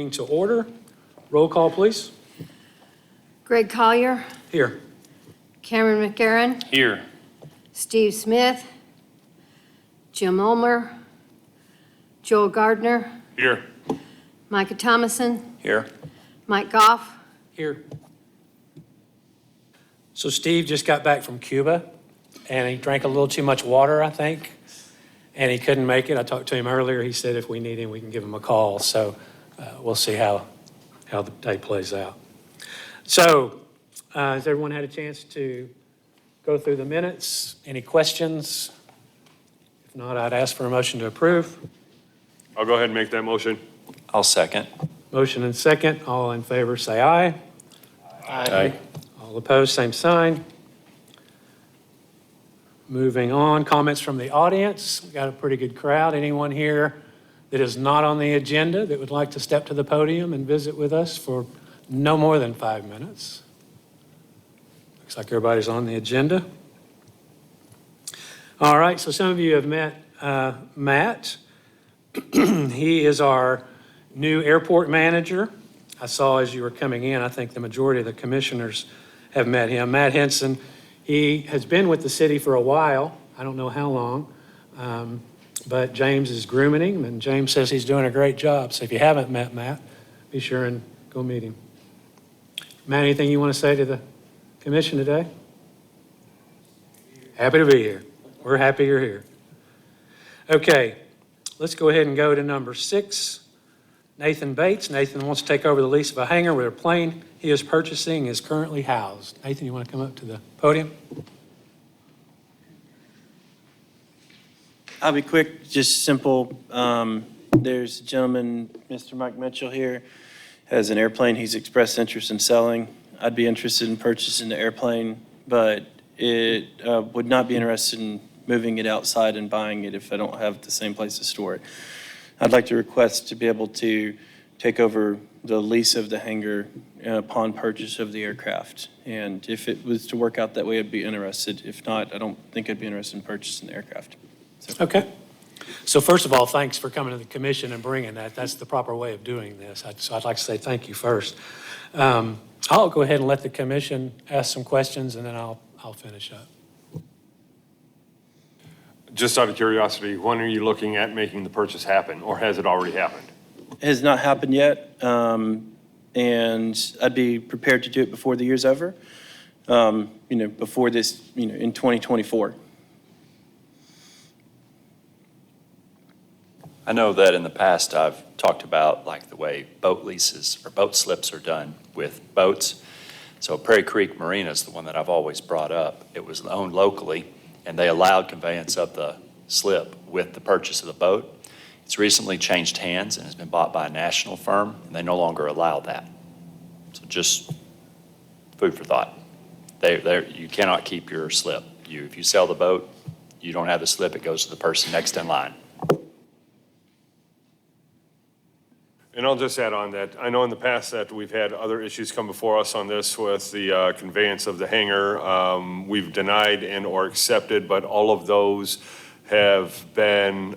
meeting to order. Roll call, please. Greg Collier, Here. Cameron McGarren, Here. Steve Smith, Jim Ulmer, Joel Gardner, Here. Micah Thomason, Here. Mike Goff. Here. So Steve just got back from Cuba, and he drank a little too much water, I think, and he couldn't make it. I talked to him earlier. He said if we need him, we can give him a call. So we'll see how the day plays out. So has everyone had a chance to go through the minutes? Any questions? If not, I'd ask for a motion to approve. I'll go ahead and make that motion. I'll second. Motion and second. All in favor, say aye. Aye. All opposed, same sign. Moving on, comments from the audience. We've got a pretty good crowd. Anyone here that is not on the agenda that would like to step to the podium and visit with us for no more than 5 minutes? Looks like everybody's on the agenda. All right, so some of you have met Matt. He is our new airport manager. I saw as you were coming in, I think the majority of the commissioners have met him. Matt Henson, he has been with the city for a while. I don't know how long, but James is grooming him, and James says he's doing a great job. So if you haven't met Matt, be sure and go meet him. Matt, anything you want to say to the commission today? Happy to be here. We're happy you're here. Okay, let's go ahead and go to number 6. Nathan Bates. Nathan wants to take over the lease of a hangar where a plane he is purchasing is currently housed. Nathan, you want to come up to the podium? I'll be quick, just simple. There's a gentleman, Mr. Mike Mitchell here, has an airplane he's expressed interest in selling. I'd be interested in purchasing the airplane, but it would not be interested in moving it outside and buying it if I don't have the same place to store it. I'd like to request to be able to take over the lease of the hangar upon purchase of the aircraft. And if it was to work out that way, I'd be interested. If not, I don't think I'd be interested in purchasing the aircraft. So. Okay. So first of all, thanks for coming to the commission and bringing that. That's the proper way of doing this. So I'd like to say thank you first. I'll go ahead and let the commission ask some questions, and then I'll finish up. Just out of curiosity, when are you looking at making the purchase happen, or has it already happened? It has not happened yet, and I'd be prepared to do it before the year's over, before this, in 2024. I know that in the past, I've talked about like the way boat leases or boat slips are done with boats. So Prairie Creek Marina is the one that I've always brought up. It was owned locally, and they allowed conveyance of the slip with the purchase of the boat. It's recently changed hands and has been bought by a national firm, and they no longer allow that. So just food for thought. You cannot keep your slip. If you sell the boat, you don't have the slip, it goes to the person next in line. And I'll just add on that, I know in the past that we've had other issues come before us on this with the conveyance of the hangar. We've denied and or accepted, but all of those have been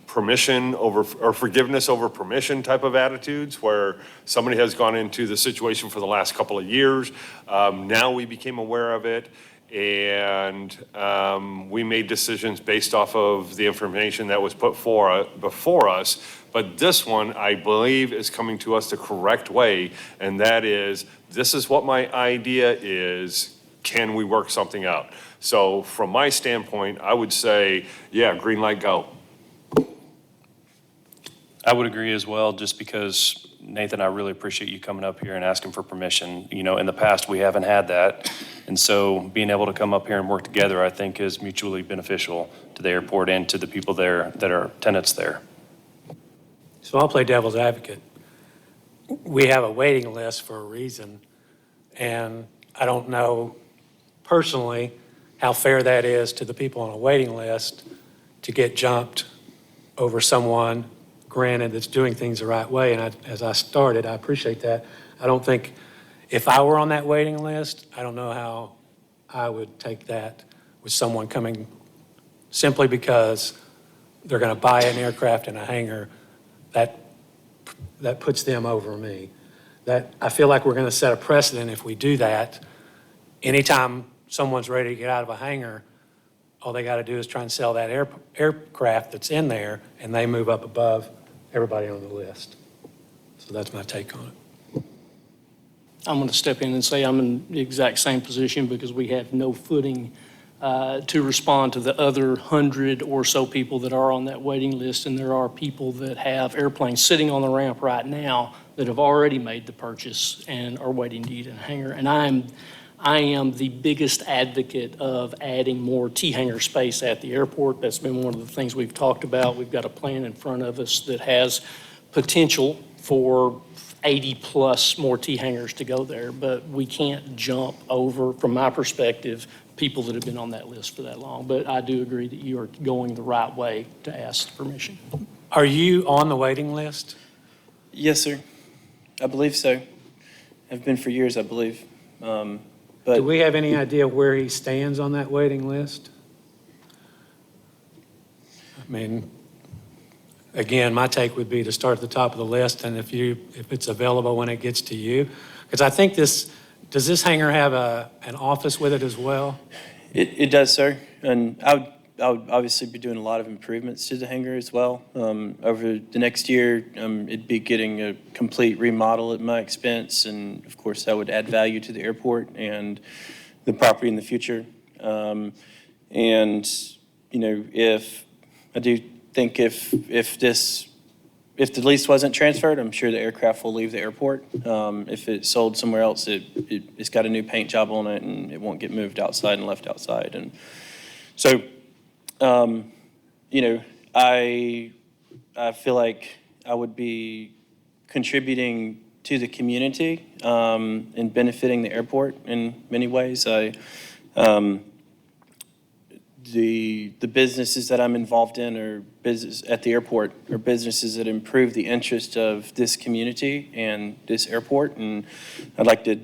permission over, or forgiveness over permission type of attitudes, where somebody has gone into the situation for the last couple of years. Now we became aware of it, and we made decisions based off of the information that was put before us. But this one, I believe, is coming to us the correct way, and that is, this is what my idea is, can we work something out? So from my standpoint, I would say, yeah, green light, go. I would agree as well, just because, Nathan, I really appreciate you coming up here and asking for permission. In the past, we haven't had that. And so being able to come up here and work together, I think, is mutually beneficial to the airport and to the people there that are tenants there. So I'll play devil's advocate. We have a waiting list for a reason, and I don't know personally how fair that is to the people on a waiting list to get jumped over someone, granted, that's doing things the right way. And as I started, I appreciate that. I don't think, if I were on that waiting list, I don't know how I would take that with someone coming simply because they're going to buy an aircraft in a hangar. That that puts them over me. That, I feel like we're going to set a precedent if we do that. Anytime someone's ready to get out of a hangar, all they got to do is try and sell that aircraft that's in there, and they move up above everybody on the list. So that's my take on it. I'm going to step in and say I'm in the exact same position because we have no footing to respond to the other 100 or so people that are on that waiting list. And there are people that have airplanes sitting on the ramp right now that have already made the purchase and are waiting to get in a hangar. And I am the biggest advocate of adding more T-hangar space at the airport. That's been one of the things we've talked about. We've got a plan in front of us that has potential for 80-plus more T-hangars to go there, but we can't jump over, from my perspective, people that have been on that list for that long. But I do agree that you are going the right way to ask permission. Are you on the waiting list? Yes, sir. I believe so. Have been for years, I believe. Do But we have any idea where he stands on that waiting list? I mean, again, my take would be to start at the top of the list, and if it's available when it gets to you. Because I think does this hangar have an office with it as well? it does, sir. And I would obviously be doing a lot of improvements to the hangar as well. Over the next year, it'd be getting a complete remodel at my expense. And of course, that would add value to the airport and the property in the future. And, you know, I do think if the lease wasn't transferred, I'm sure the aircraft will leave the airport. If it's sold somewhere else, it's got a new paint job on it and it won't get moved outside and left outside. And so, you know, I feel like I would be contributing to the community and benefiting the airport in many ways. The businesses that I'm involved in are business at the airport are businesses that improve the interest of this community and this airport. And I'd like to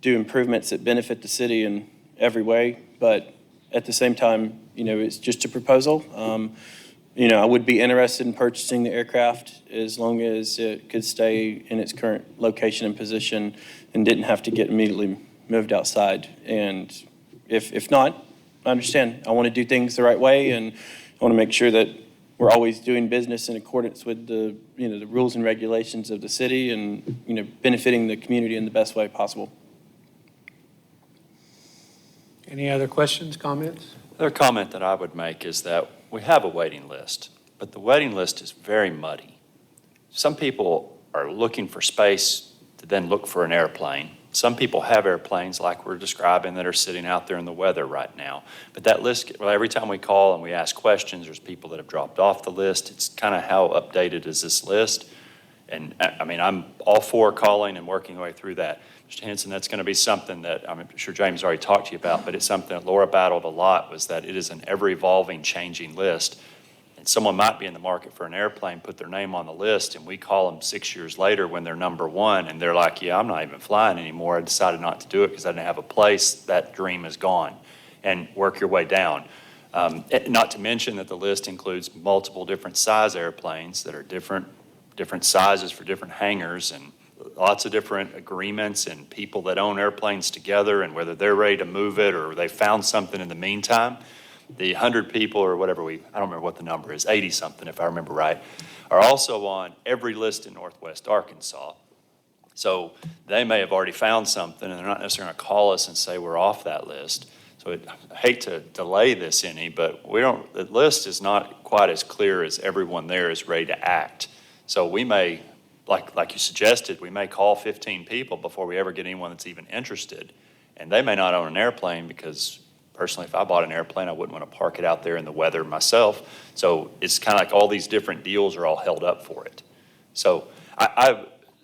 do improvements that benefit the city in every way. But at the same time, you know, it's just a proposal. You know, I would be interested in purchasing the aircraft as long as it could stay in its current location and position and didn't have to get immediately moved outside. And if not, I understand. I want to do things the right way, and I want to make sure that we're always doing business in accordance with the rules and regulations of the city and, you know, benefiting the community in the best way possible. Any other questions, comments? Another comment that I would make is that we have a waiting list, but the waiting list is very muddy. Some people are looking for space to then look for an airplane. Some people have airplanes like we're describing that are sitting out there in the weather right now. But that list, well, every time we call and we ask questions, there's people that have dropped off the list. It's kind of how updated is this list? And I mean, I'm all for calling and working our way through that. Mr. Henson, that's going to be something that I'm sure James already talked to you about, but it's something that Laura battled a lot, was that it is an ever-evolving, changing list. And someone might be in the market for an airplane, put their name on the list, and we call them 6 years later when they're number one, and they're like, yeah, I'm not even flying anymore. I decided not to do it because I didn't have a place. That dream is gone. And work your way down. Not to mention that the list includes multiple different size airplanes that are different sizes for different hangars, and lots of different agreements and people that own airplanes together, and whether they're ready to move it or they found something in the meantime. The 100 people or whatever I don't remember what the number is, 80 something if I remember right, are also on every list in Northwest Arkansas. So they may have already found something and they're not necessarily going to call us and say we're off that list. So I hate to delay this any, but the list is not quite as clear as everyone there is ready to act. So we may, like you suggested, we may call 15 people before we ever get anyone that's even interested. And they may not own an airplane because personally, if I bought an airplane, I wouldn't want to park it out there in the weather myself. So it's kind of like all these different deals are all held up for it. So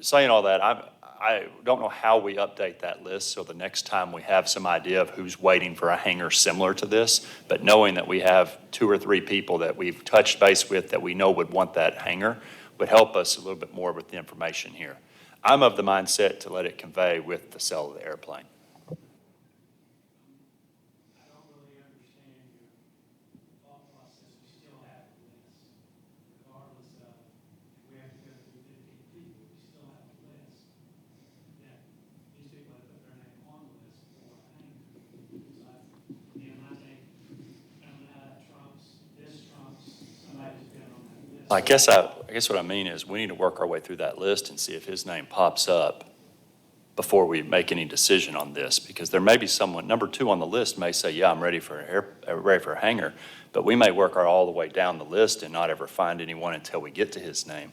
saying all that, I don't know how we update that list so the next time we have some idea of who's waiting for a hangar similar to this, but knowing that we have 2 or 3 people that we've touched base with that we know would want that hangar would help us a little bit more with the information here. I'm of the mindset to let it convey with the sale of the airplane. I guess what I mean is we need to work our way through that list and see if his name pops up before we make any decision on this, because there may be someone, number 2 on the list may say, yeah, I'm ready for a hangar, but we may work all the way down the list and not ever find anyone until we get to his name.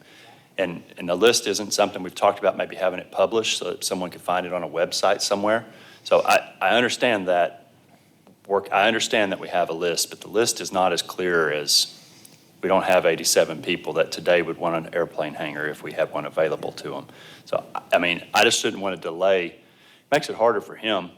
And the list isn't something we've talked about, maybe having it published so that someone could find it on a website somewhere. So I understand that I understand that we have a list, but the list is not as clear as we don't have 87 people that today would want an airplane hangar if we had one available to them. So, I mean, I just shouldn't want to delay. It makes it harder for him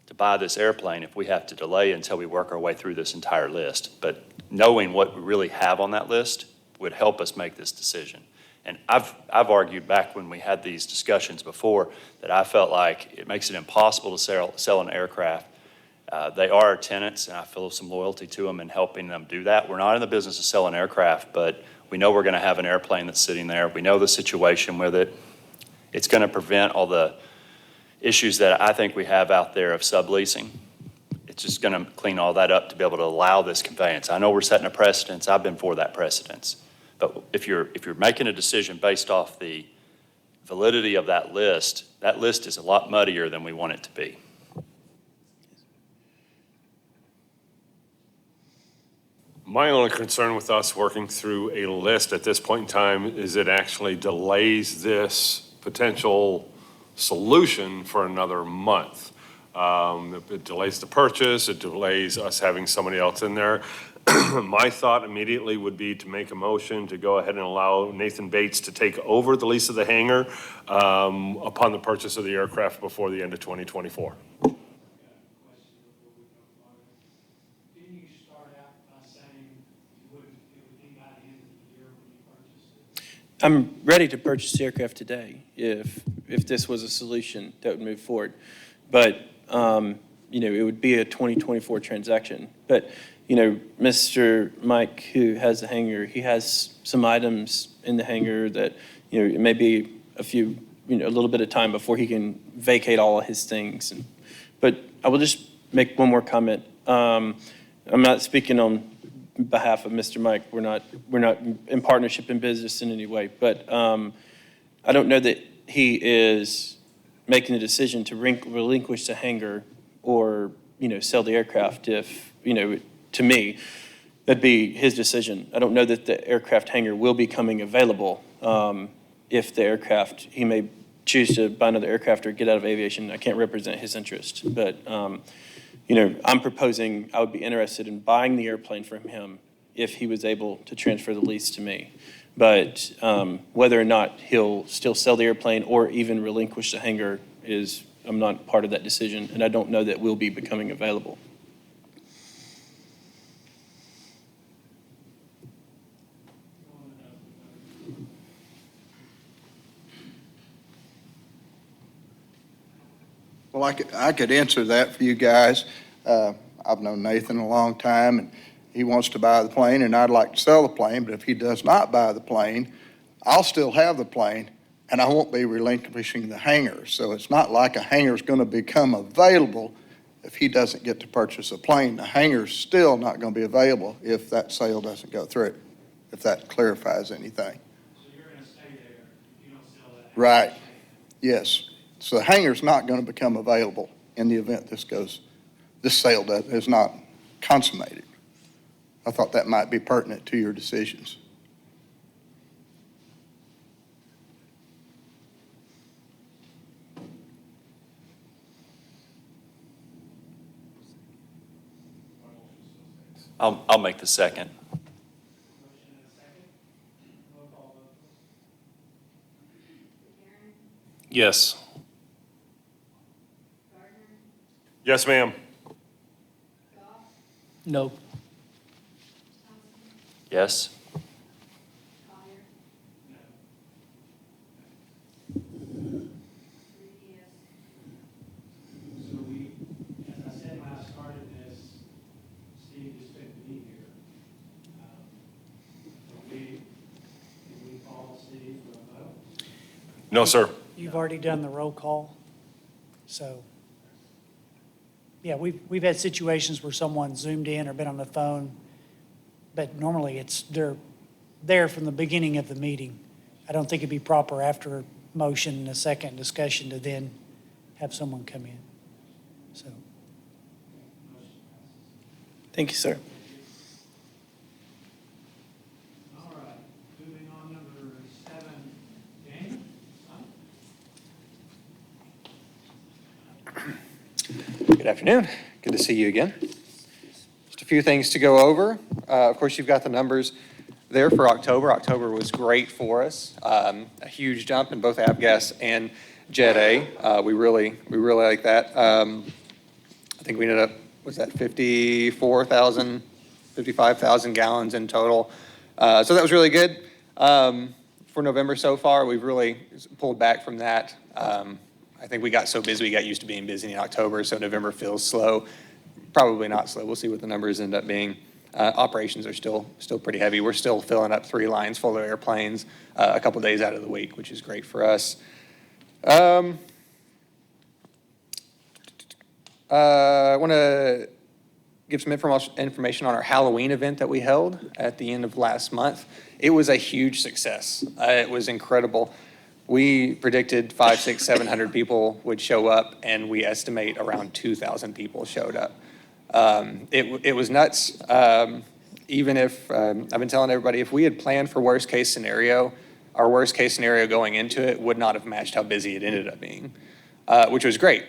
to buy this airplane if we have to delay until we work our way through this entire list. But knowing what we really have on that list would help us make this decision. And I've argued back when we had these discussions before that I felt like it makes it impossible to sell an aircraft. They are our tenants, and I feel some loyalty to them and helping them do that. We're not in the business of selling aircraft, but we know we're going to have an airplane that's sitting there. We know the situation with it. It's going to prevent all the issues that I think we have out there of subleasing. It's just going to clean all that up to be able to allow this conveyance. I know we're setting a precedence. I've been for that precedence. But if you're making a decision based off the validity of that list is a lot muddier than we want it to be. My only concern with us working through a list at this point in time is it actually delays this potential solution for another month. It delays the purchase, it delays us having somebody else in there. My thought immediately would be to make a motion to go ahead and allow Nathan Bates to take over the lease of the hangar upon the purchase of the aircraft before the end of 2024. Didn't you start out by saying it would be by the end of the year when you purchased it? I'm ready to purchase the aircraft today if this was a solution that would move forward. But, it would be a 2024 transaction. But, Mr. Mike, who has the hangar, he has some items in the hangar that, it may be a little bit of time before he can vacate all of his things. But I will just make one more comment. I'm not speaking on behalf of Mr. Mike. We're not in partnership in business in any way. But I don't know that he is making the decision to relinquish the hangar or, sell the aircraft if, to me, that'd be his decision. I don't know that the aircraft hangar will be coming available if the aircraft, he may choose to buy another aircraft or get out of aviation. I can't represent his interest. But, I'm proposing I would be interested in buying the airplane from him if he was able to transfer the lease to me. But whether or not he'll still sell the airplane or even relinquish the hangar I'm not part of that decision, and I don't know that will be becoming available. Well, I could answer that for you guys. I've known Nathan a long time, and he wants to buy the plane, and I'd like to sell the plane, but if he does not buy the plane, I'll still have the plane, and I won't be relinquishing the hangar. So it's not like a hangar's going to become available if he doesn't get to purchase a plane. The hangar's still not going to be available if that sale doesn't go through, if that clarifies anything. So you're going to stay there if you don't sell that? Right. Yes. So the hangar's not going to become available in the event this sale is not consummated. I thought that might be pertinent to your decisions. I'll make the second. Motion and a second. Roll call vote. Yes. Yes, ma'am. No. Yes? So as I said when I started this, Steve just couldn't be here. Did we call Steve for a vote? No, sir. You've already done the roll call, so, yeah, we've had situations where someone zoomed in or been on the phone, but normally they're there from the beginning of the meeting. I don't think it'd be proper after a motion and a second discussion to then have someone come in. So, Thank you, sir. All right, moving on, number 7, Daniel? Good afternoon. Good to see you again. Just a few things to go over. Of course, you've got the numbers there for October. October was great for us. A huge jump in both Avgas and Jet A. We really like that. I think we ended up, was that 54,000, 55,000 gallons in total. So that was really good. For November so far, we've really pulled back from that. I think we got so busy, we got used to being busy in October, so November feels slow. Probably not slow. We'll see what the numbers end up being. Operations are still pretty heavy. We're still filling up 3 lines full of airplanes a couple days out of the week, which is great for us. I want to give some information on our Halloween event that we held at the end of last month. It was a huge success. It was incredible. We predicted 500, 600, 700 people would show up, and we estimate around 2,000 people showed up. It was nuts. Even if, I've been telling everybody, if we had planned for worst case scenario, our worst case scenario going into it would not have matched how busy it ended up being, which was great.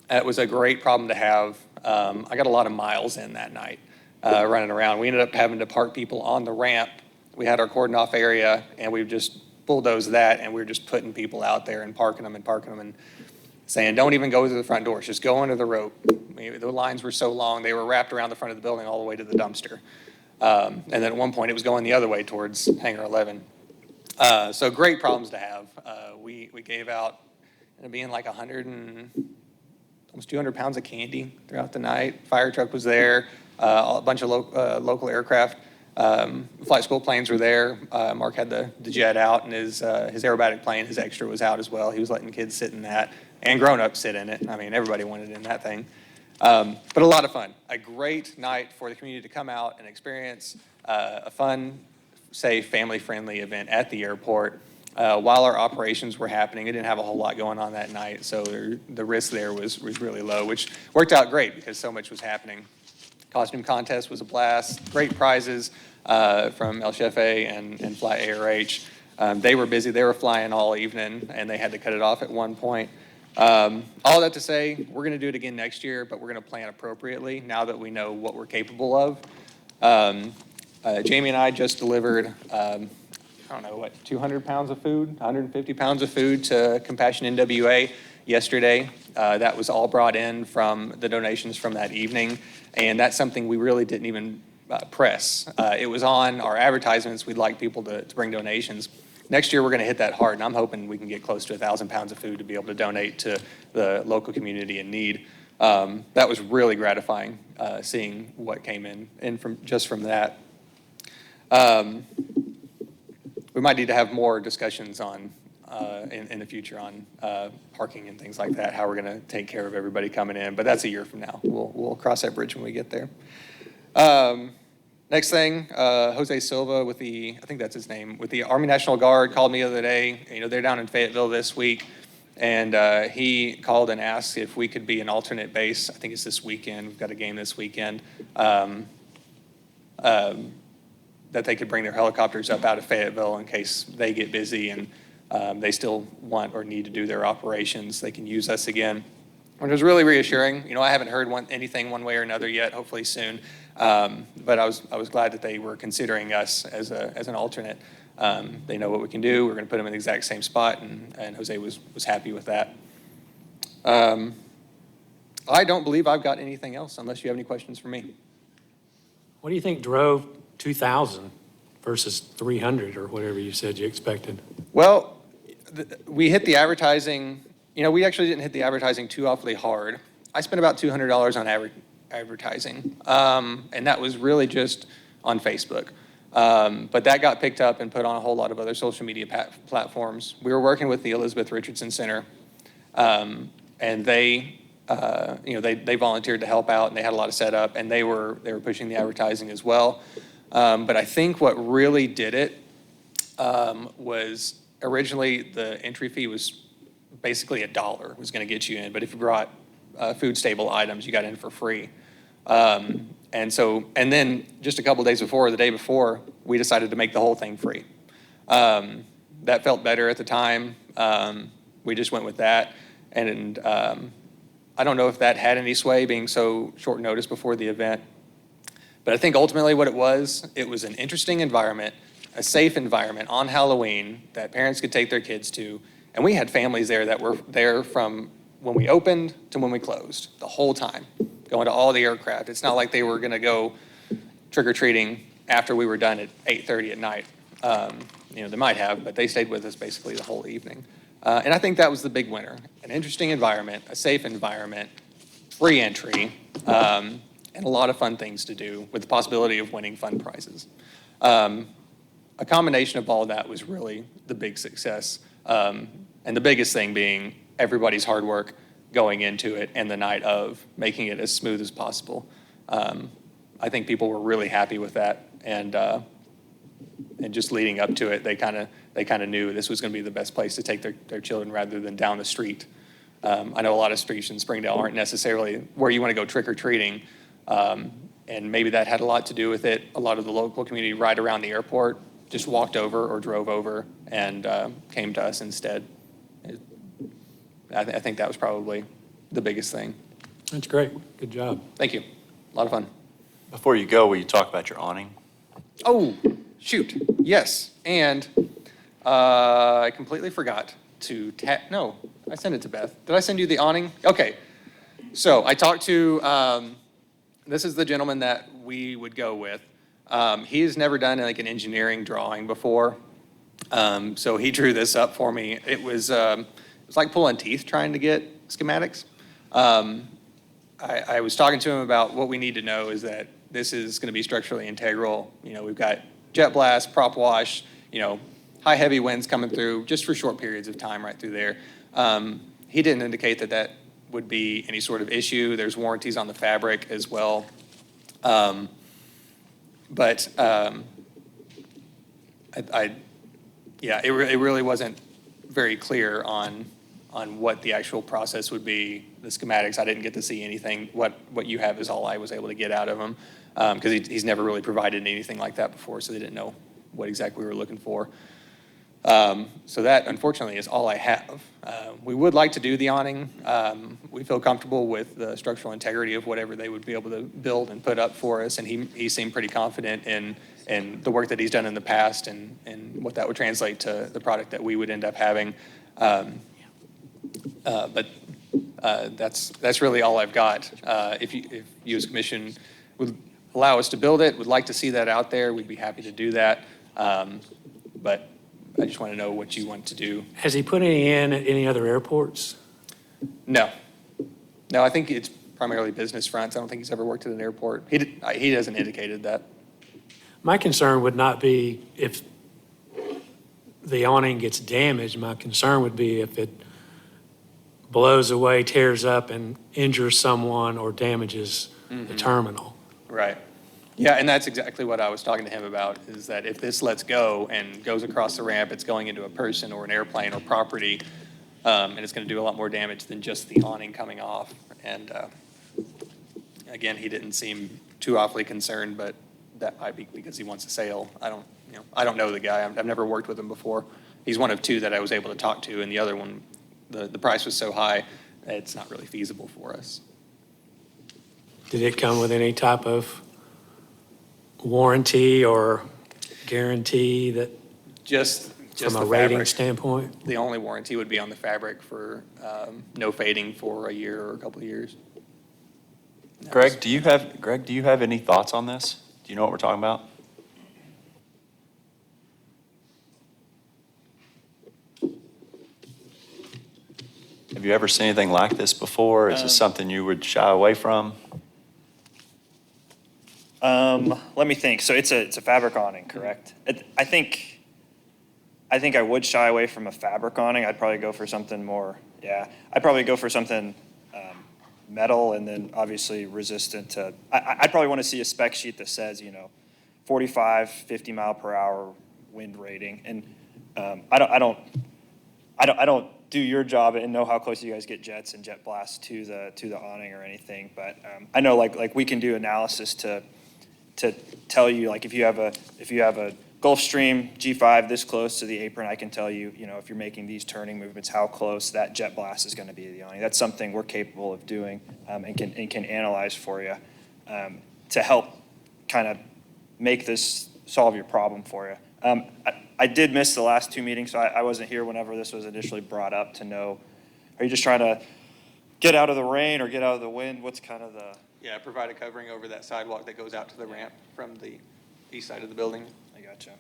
It was a great problem to have. I got a lot of miles in that night running around. We ended up having to park people on the ramp. We had our cordon off area, and we just bulldozed that, and we were just putting people out there and parking them and saying, don't even go through the front doors, just go under the rope. The lines were so long, they were wrapped around the front of the building all the way to the dumpster. And then at one point, it was going the other way towards Hangar 11. So great problems to have. We gave out, being like almost 200 pounds of candy throughout the night. Fire truck was there, a bunch of local aircraft. Flight school planes were there. Mark had the jet out, and his aerobatic plane, his extra, was out as well. He was letting kids sit in that, and grown-ups sit in it. I mean, everybody wanted in that thing. But a lot of fun. A great night for the community to come out and experience a fun, safe, family-friendly event at the airport. While our operations were happening, it didn't have a whole lot going on that night, so the risk there was really low, which worked out great because so much was happening. Costume contest was a blast. Great prizes from El Chefe and Fly ARH. They were busy. They were flying all evening, and they had to cut it off at one point. All that to say, we're going to do it again next year, but we're going to plan appropriately now that we know what we're capable of. Jamie and I just delivered, 200 pounds of food, 150 pounds of food to Compassion NWA yesterday. That was all brought in from the donations from that evening, and that's something we really didn't even press. It was on our advertisements. We'd like people to bring donations. Next year, we're going to hit that hard, and I'm hoping we can get close to 1,000 pounds of food to be able to donate to the local community in need. That was really gratifying, seeing what came in from that. We might need to have more discussions on in the future on parking and things like that, how we're going to take care of everybody coming in, but that's a year from now. We'll cross that bridge when we get there. Next thing, Jose Silva with I think that's his name, with the Army National Guard called me the other day. They're down in Fayetteville this week, and he called and asked if we could be an alternate base. I think it's this weekend. We've got a game this weekend. That they could bring their helicopters up out of Fayetteville in case they get busy and they still want or need to do their operations. They can use us again, which was really reassuring. I haven't heard anything one way or another yet, hopefully soon. But I was glad that they were considering us as an alternate. They know what we can do. We're going to put them in the exact same spot, and Jose was happy with that. I don't believe I've got anything else unless you have any questions for me. What do you think drove 2,000 versus 300 or whatever you said you expected? Well, we hit the advertising. We actually didn't hit the advertising too awfully hard. I spent about $200 on advertising, and that was really just on Facebook. But that got picked up and put on a whole lot of other social media platforms. We were working with the Elizabeth Richardson Center, and they volunteered to help out, and they had a lot of setup, and they were pushing the advertising as well. But I think what really did it was originally the entry fee was basically $1 was going to get you in, but if you brought food stable items, you got in for free. And then just a couple days before, the day before, we decided to make the whole thing free. That felt better at the time. We just went with that. And I don't know if that had any sway being so short notice before the event. But I think ultimately what it was an interesting environment, a safe environment on Halloween that parents could take their kids to. And we had families there that were there from when we opened to when we closed, the whole time, going to all the aircraft. It's not like they were going to go trick-or-treating after we were done at 8:30 at night. They might have, but they stayed with us basically the whole evening. And I think that was the big winner. An interesting environment, a safe environment, free entry, and a lot of fun things to do with the possibility of winning fun prizes. A combination of all of that was really the big success. And the biggest thing being everybody's hard work going into it and the night of making it as smooth as possible. I think people were really happy with that. And just leading up to it, they kind of knew this was going to be the best place to take their children rather than down the street. I know a lot of streets in Springdale aren't necessarily where you want to go trick-or-treating. And maybe that had a lot to do with it. A lot of the local community right around the airport just walked over or drove over and came to us instead. I think that was probably the biggest thing. That's great. Good job. Thank you. A lot of fun. Before you go, will you talk about your awning? Oh, shoot. Yes. And I completely forgot to no, I sent it to Beth. Did I send you the awning? Okay. So I talked to, this is the gentleman that we would go with. He has never done like an engineering drawing before. So he drew this up for me. It was like pulling teeth trying to get schematics. I was talking to him about what we need to know is that this is going to be structurally integral. We've got jet blast, prop wash, high heavy winds coming through just for short periods of time right through there. He didn't indicate that would be any sort of issue. There's warranties on the fabric as well. It really wasn't very clear on what the actual process would be. The schematics, I didn't get to see anything. What you have is all I was able to get out of him, because he's never really provided anything like that before, so they didn't know what exactly we were looking for. So that, unfortunately, is all I have. We would like to do the awning. We feel comfortable with the structural integrity of whatever they would be able to build and put up for us, and he seemed pretty confident in the work that he's done in the past and what that would translate to the product that we would end up having. But that's really all I've got. If you as commission would allow us to build it, would like to see that out there, we'd be happy to do that. But I just want to know what you want to do. Has he put any in at any other airports? No, I think it's primarily business fronts. I don't think he's ever worked at an airport. He hasn't indicated that. My concern would not be if the awning gets damaged. My concern would be if it blows away, tears up, and injures someone or damages the terminal. Right. Yeah, and that's exactly what I was talking to him about, is that if this lets go and goes across the ramp, it's going into a person or an airplane or property, and it's going to do a lot more damage than just the awning coming off. And again, he didn't seem too awfully concerned, but that might be because he wants to sail. I don't know the guy. I've never worked with him before. He's one of two that I was able to talk to, and the other one, the price was so high, it's not really feasible for us. Did it come with any type of warranty or guarantee that, Just from the a rating fabric. standpoint? The only warranty would be on the fabric for no fading for a year or a couple of years. Greg, do you have any thoughts on this? Do you know what we're talking about? Have you ever seen anything like this before? Is this something you would shy away from? Let me think. So it's a fabric awning, correct? I think I would shy away from a fabric awning. I'd probably go for something more, I'd probably go for something metal and then obviously resistant to, I'd probably want to see a spec sheet that says, 45, 50 mile per hour wind rating. And I don't do your job and know how close you guys get jets and jet blasts to the awning or anything, but I know like we can do analysis to tell you, like if you have a Gulfstream G5 this close to the apron, I can tell you, if you're making these turning movements, how close that jet blast is going to be to the awning. That's something we're capable of doing and can analyze for you to help kind of make this solve your problem for you. I did miss the last two meetings, so I wasn't here whenever this was initially brought up to know, are you just trying to get out of the rain or get out of the wind? What's kind of the... Yeah, provide a covering over that sidewalk that goes out to the ramp from the east side of the building. I gotcha.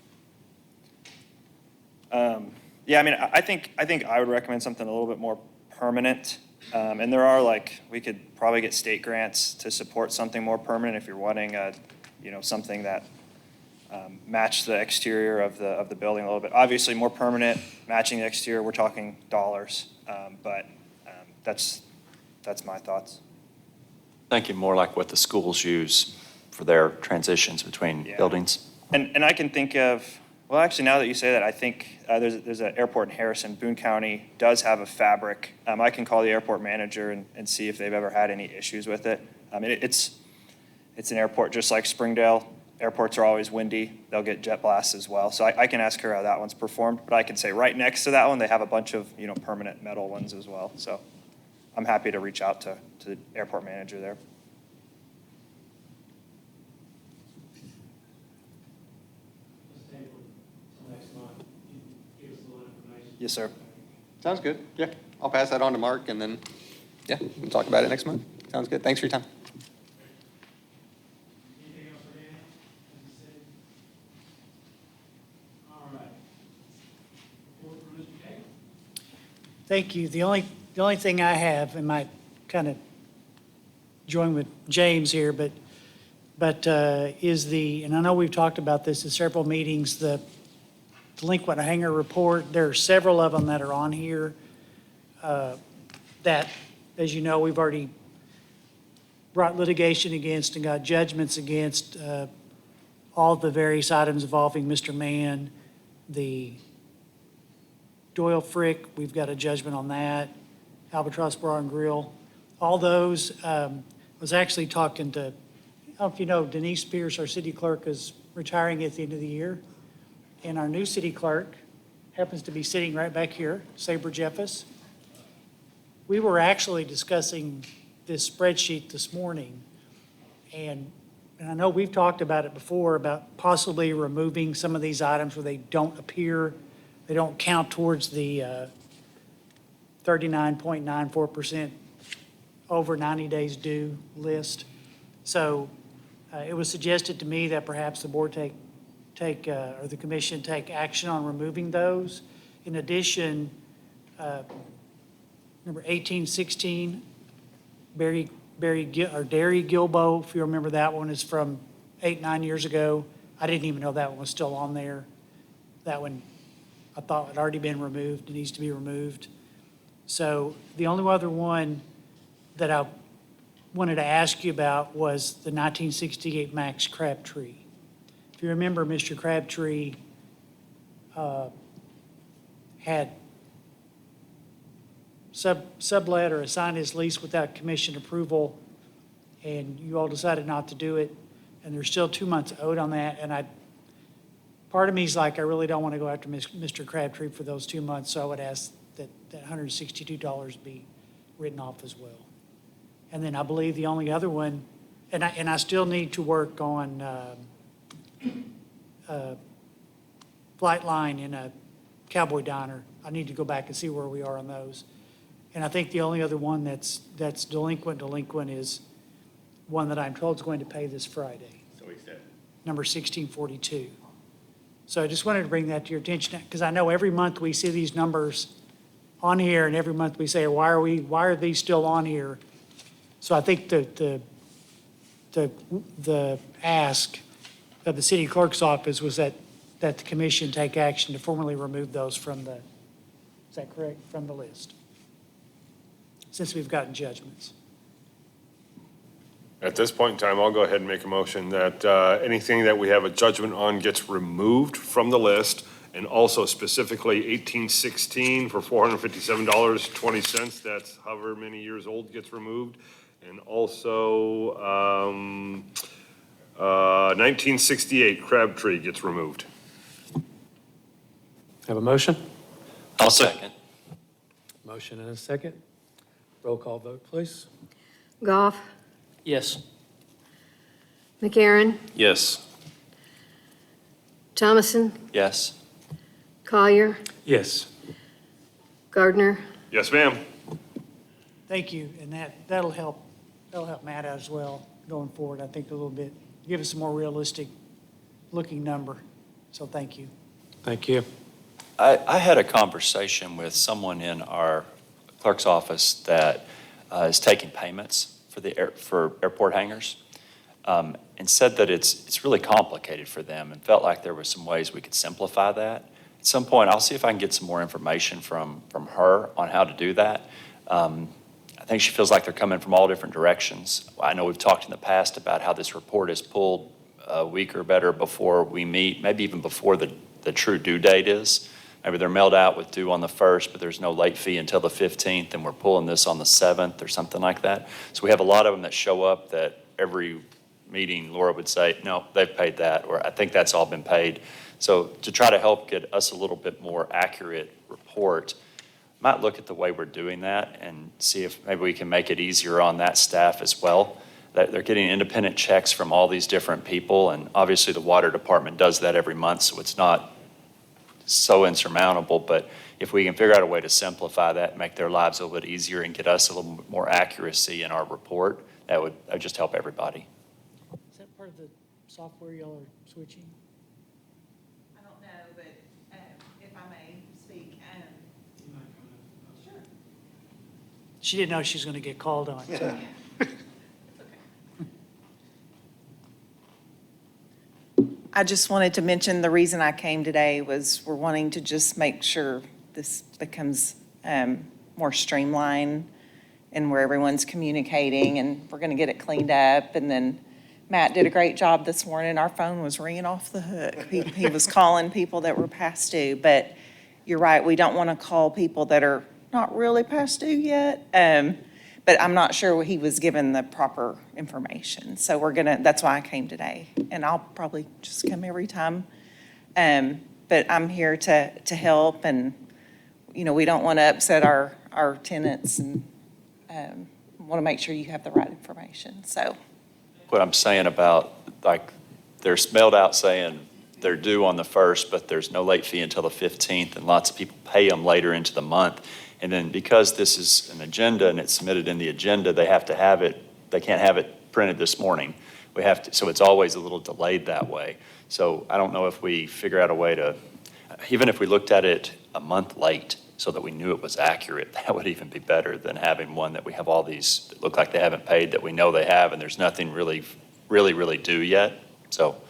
Yeah, I mean, I think I would recommend something a little bit more permanent. And there are we could probably get state grants to support something more permanent if you're wanting something that match the exterior of the building a little bit. Obviously, more permanent, matching the exterior, we're talking dollars. But that's my thoughts. Thinking more like what the schools use for their transitions between Yeah. buildings. And I can think of, well, actually, now that you say that, I think there's an airport in Harrison. Boone County does have a fabric. I can call the airport manager and see if they've ever had any issues with it. I mean, it's an airport just like Springdale. Airports are always windy. They'll get jet blasts as well. So I can ask her how that one's performed. But I can say right next to that one, they have a bunch of permanent metal ones as well. So I'm happy to reach out to the airport manager there. Yes, sir. Sounds good. Yeah, I'll pass that on to Mark and then, yeah, we'll talk about it next month. Sounds good. Thanks for your time. Anything else for Dan? All right. Report from Mr. Kay. Thank you. The only thing I have, and might kind of join with James here, but is and I know we've talked about this in several meetings, the delinquent hanger report. There are several of them that are on here that, as you know, we've already brought litigation against and got judgments against all the various items involving Mr. Mann, the Doyle Frick, we've got a judgment on that, Albatross Bar and Grill. All those, was actually talking to, I don't know if you know, Denise Pierce, our city clerk, is retiring at the end of the year. And our new city clerk happens to be sitting right back here, Saber Jeffus. We were actually discussing this spreadsheet this morning. And I know we've talked about it before, about possibly removing some of these items where they don't appear, they don't count towards the 39.94% over 90 days due list. So it was suggested to me that perhaps the board or the commission take action on removing those. In addition, number 1816, Dairy Gilbo, if you remember that one, is from 8-9 years ago. I didn't even know that one was still on there. That one I thought had already been removed. It needs to be removed. So the only other one that I wanted to ask you about was the 1968 Max Crabtree. If you remember, Mr. Crabtree had sublet or assigned his lease without commission approval, and you all decided not to do it, and there's still 2 months owed on that, and part of me is like, I really don't want to go after Mr. Crabtree for those 2 months, so I would ask that $162 be written off as well. And then I believe the only other one, and I still need to work on Flight Line in a Cowboy Diner. I need to go back and see where we are on those. And I think the only other one that's delinquent is one that I'm told is going to pay this Friday. So he said. Number 1642. So I just wanted to bring that to your attention, because I know every month we see these numbers on here, and every month we say, why are these still on here? So I think the ask of the city clerk's office was that the commission take action to formally remove those from is that correct, from the list? Since we've gotten judgments. At this point in time, I'll go ahead and make a motion that anything that we have a judgment on gets removed from the list, and also specifically 1816 for $457.20, that's however many years old gets removed, and also 1968 Crabtree gets removed. Have a motion? I'll second. Motion and a second. Roll call vote, please. Goff, Yes. McCarron, Yes. Thomason, Yes. Collier, Yes. Gardner. Yes, ma'am. Thank you, and that'll help Matt out as well going forward, I think a little bit, give us a more realistic looking number, so thank you. Thank you. I had a conversation with someone in our clerk's office that is taking payments for airport hangars, and said that it's really complicated for them, and felt like there were some ways we could simplify that. At some point, I'll see if I can get some more information from her on how to do that. I think she feels like they're coming from all different directions. I know we've talked in the past about how this report is pulled a week or better before we meet, maybe even before the true due date is. Maybe they're mailed out with due on the 1st, but there's no late fee until the 15th, and we're pulling this on the 7th or something like that. So we have a lot of them that show up that every meeting Laura would say, no, they've paid that, or I think that's all been paid. So to try to help get us a little bit more accurate report, might look at the way we're doing that and see if maybe we can make it easier on that staff as well. That they're getting independent checks from all these different people, and obviously the water department does that every month, so it's not so insurmountable, but if we can figure out a way to simplify that, make their lives a little bit easier and get us a little bit more accuracy in our report, that would just help everybody. Is that part of the software y'all are switching? I don't know, but if I may speak, sure. She didn't know she was going to get called on, so. I just wanted to mention the reason I came today was we're wanting to just make sure this becomes more streamlined and where everyone's communicating, and we're going to get it cleaned up. And then Matt did a great job this morning. Our phone was ringing off the hook. He was calling people that were past due, but you're right, we don't want to call people that are not really past due yet. But I'm not sure he was given the proper information. So that's why I came today. And I'll probably just come every time. But I'm here to help, and, we don't want to upset our tenants, and want to make sure you have the right information, so. What I'm saying about, like, they're mailed out saying they're due on the 1st, but there's no late fee until the 15th, and lots of people pay them later into the month. And then because this is an agenda and it's submitted in the agenda, they have to have it, they can't have it printed this morning. We have to, so it's always a little delayed that way. So I don't know if we figure out a way to, even if we looked at it a month late so that we knew it was accurate, that would even be better than having one that we have all these that look like they haven't paid that we know they have, and there's nothing really due yet. So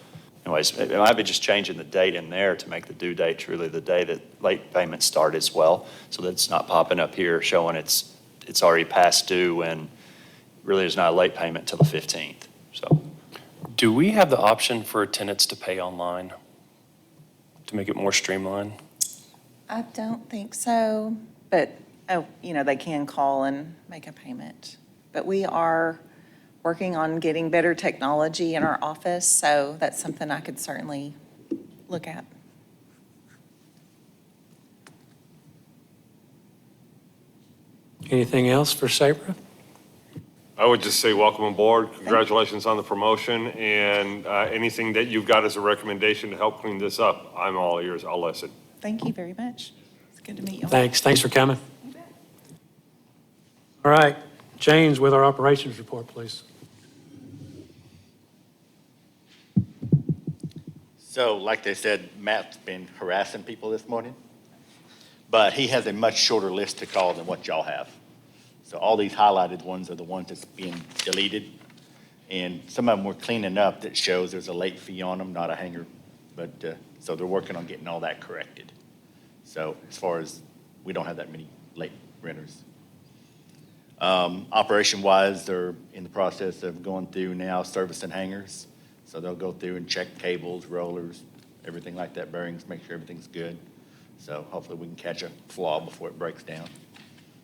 anyways, it might be just changing the date in there to make the due date truly the day that late payments start as well, so that it's not popping up here showing it's already past due and really there's not a late payment till the 15th, so. Do we have the option for tenants to pay online to make it more streamlined? I don't think so, but, they can call and make a payment. But we are working on getting better technology in our office, so that's something I could certainly look at. Anything else for Sabra? I would just say welcome aboard, congratulations on the promotion, and anything that you've got as a recommendation to help clean this up, I'm all ears, I'll listen. Thank you very much. It's good to meet you. Thanks for coming. All right, James with our operations report, please. So, like they said, Matt's been harassing people this morning, but he has a much shorter list to call than what y'all have. So all these highlighted ones are the ones that's being deleted, and some of them we're cleaning up that shows there's a late fee on them, not a hanger, but, so they're working on getting all that corrected. So as far as, we don't have that many late renters. Operation-wise, they're in the process of going through now servicing hangers. So they'll go through and check cables, rollers, everything like that, bearings, make sure everything's good. So hopefully we can catch a flaw before it breaks down.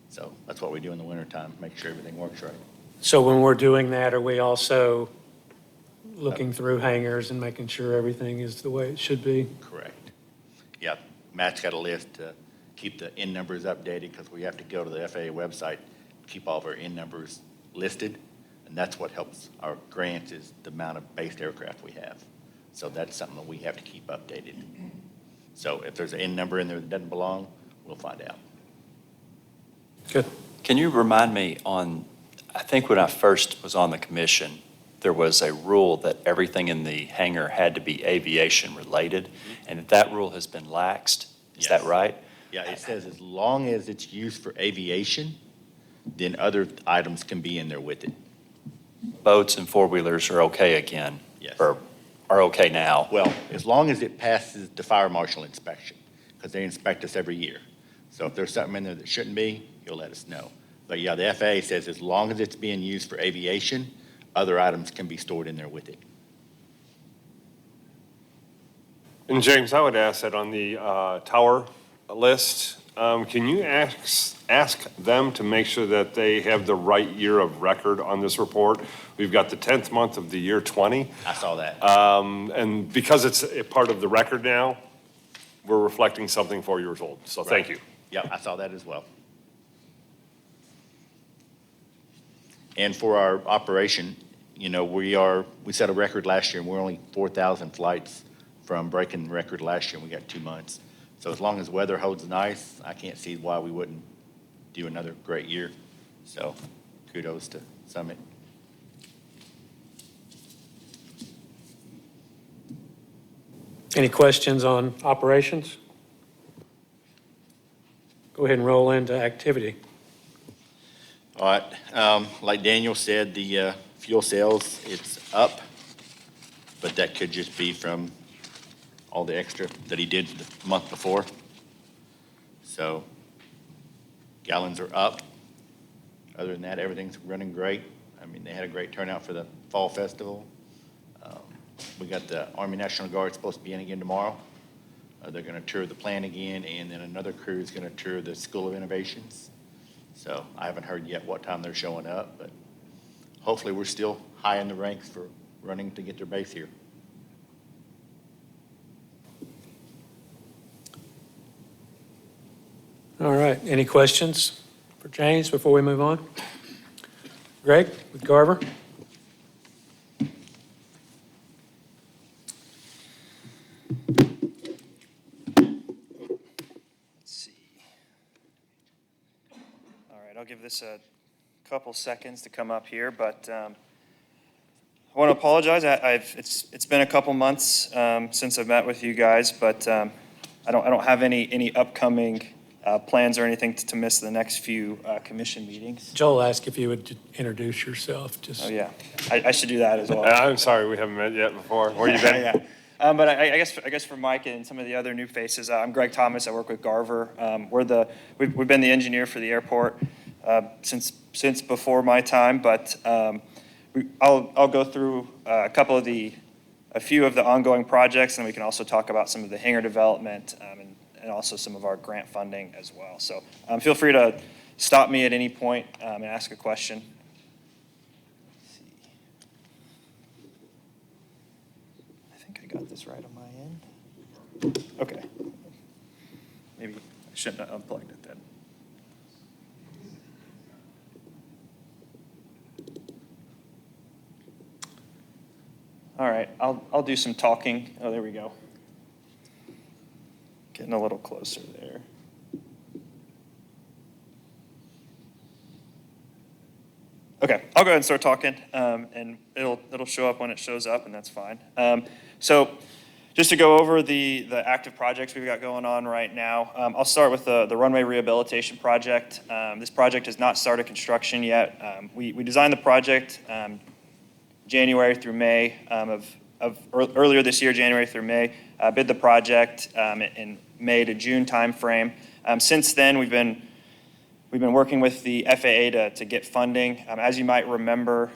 So that's what we do in the wintertime, make sure everything works right. So when we're doing that, are we also looking through hangars and making sure everything is the way it should be? Correct. Yeah, Matt's got a list to keep the N numbers updated because we have to go to the FAA website, keep all of our N numbers listed. And that's what helps our grants is the amount of based aircraft we have. So that's something that we have to keep updated. So if there's an N number in there that doesn't belong, we'll find out. Good. Can you remind me on, I think when I first was on the commission, there was a rule that everything in the hangar had to be aviation related, and that rule has been laxed. Is that Yes. right? Yeah, it says as long as it's used for aviation, then other items can be in there with it. Boats and four-wheelers are okay again? Yes. Or are okay now? Well, as long as it passes the fire marshal inspection, because they inspect us every year. So if there's something in there that shouldn't be, you'll let us know. But yeah, the FAA says as long as it's being used for aviation, other items can be stored in there with it. And James, I would ask that on the tower list, can you ask them to make sure that they have the right year of record on this report? We've got the 10th month of the year 20. I saw that. And because it's a part of the record now, we're reflecting something 4 years old. So thank you. Yep, I saw that as well. And for our operation, you know, we set a record last year, and we're only 4,000 flights from breaking the record last year, and we got 2 months. So as long as weather holds nice, I can't see why we wouldn't do another great year. So kudos to Summit. Any questions on operations? Go ahead and roll into activity. All right, like Daniel said, the fuel sales, it's up, but that could just be from all the extra that he did the month before. So gallons are up. Other than that, everything's running great. I mean, they had a great turnout for the Fall Festival. We got the Army National Guard supposed to be in again tomorrow. They're going to tour the plant again, and then another crew is going to tour the School of Innovations. So I haven't heard yet what time they're showing up, but hopefully we're still high in the ranks for running to get their base here. All right, any questions for James before we move on? Greg with Garver? Let's see. All right, I'll give this a couple seconds to come up here, but I want to apologize. It's been a couple months since I've met with you guys, but I don't have any upcoming plans or anything to miss the next few commission meetings. Joel asked if you would introduce yourself, just. Oh, yeah. I should do that as well. I'm sorry, we haven't met yet before. Where you been? Yeah. But I guess for Mike and some of the other new faces, I'm Greg Thomas. I work with Garver. We've been the engineer for the airport since before my time, but I'll go through a few of the ongoing projects, and we can also talk about some of the hangar development and also some of our grant funding as well. So feel free to stop me at any point and ask a question. Let's see. I think I got this right on my end. Okay. Maybe I shouldn't have unplugged it then. All right, I'll do some talking. Oh, there we go. Getting a little closer there. Okay, I'll go ahead and start talking, and it'll show up when it shows up, and that's fine. So just to go over the active projects we've got going on right now, I'll start with the runway rehabilitation project. This project has not started construction yet. We designed the project January through May earlier this year, January through May, bid the project in May to June timeframe. Since then, we've been We've been working with the FAA to get funding. As you might remember,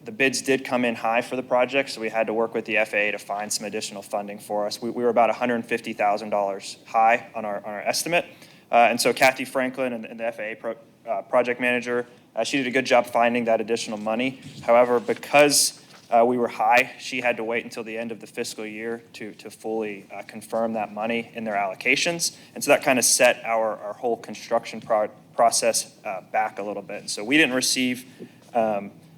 the bids did come in high for the project, so we had to work with the FAA to find some additional funding for us. We were about $150,000 high on our estimate. And so Kathy Franklin and the FAA project manager, she did a good job finding that additional money. However, because we were high, she had to wait until the end of the fiscal year to fully confirm that money in their allocations. And so that kind of set our whole construction process back a little bit. And so we didn't receive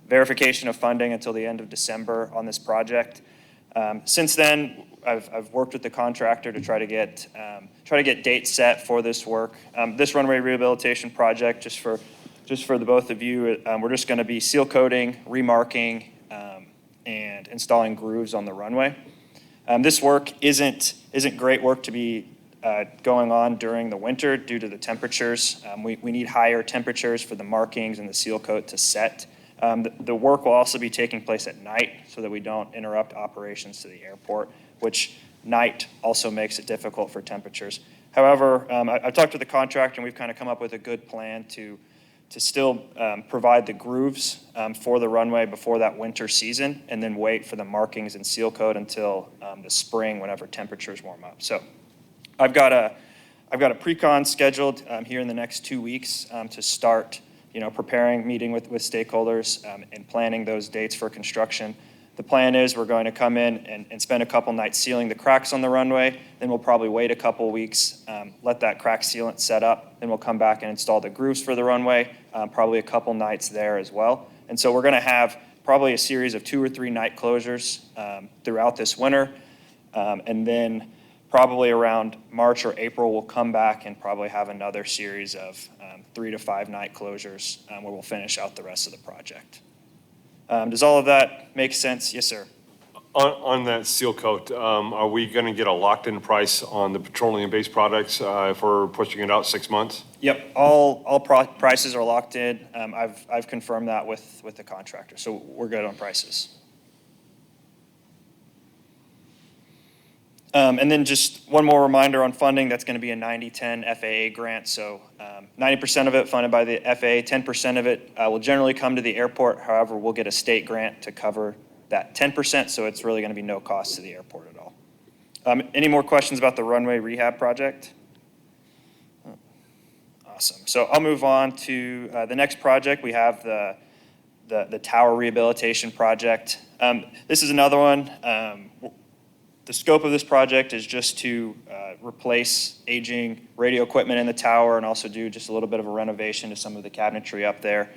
verification of funding until the end of December on this project. Since then, I've worked with the contractor to try to get dates set for this work. This runway rehabilitation project, just for the both of you, we're just going to be seal coating, remarking, and installing grooves on the runway. This work isn't great work to be going on during the winter due to the temperatures. We need higher temperatures for the markings and the seal coat to set. The work will also be taking place at night so that we don't interrupt operations to the airport, which night also makes it difficult for temperatures. However, I've talked to the contractor and we've kind of come up with a good plan to still provide the grooves for the runway before that winter season, and then wait for the markings and seal coat until the spring whenever temperatures warm up. So I've got a pre-con scheduled here in the next 2 weeks to start, preparing, meeting with stakeholders and planning those dates for construction. The plan is we're going to come in and spend a couple nights sealing the cracks on the runway. Then we'll probably wait a couple weeks, let that crack sealant set up. Then we'll come back and install the grooves for the runway, probably a couple nights there as well. And so we're going to have probably a series of 2 or 3 night closures throughout this winter. And then probably around March or April, we'll come back and probably have another series of 3 to 5 night closures where we'll finish out the rest of the project. Does all of that make sense? Yes, sir. On that seal coat, are we going to get a locked-in price on the petroleum-based products if we're pushing it out 6 months? Yep, all prices are locked in. I've confirmed that with the contractor, so we're good on prices. And then just one more reminder on funding, that's going to be a 90-10 FAA grant. So 90% of it funded by the FAA, 10% of it will generally come to the airport. However, we'll get a state grant to cover that 10%, so it's really going to be no cost to the airport at all. Any more questions about the runway rehab project? Awesome. So I'll move on to the next project. We have the tower rehabilitation project. This is another one. The scope of this project is just to replace aging radio equipment in the tower and also do just a little bit of a renovation to some of the cabinetry up there.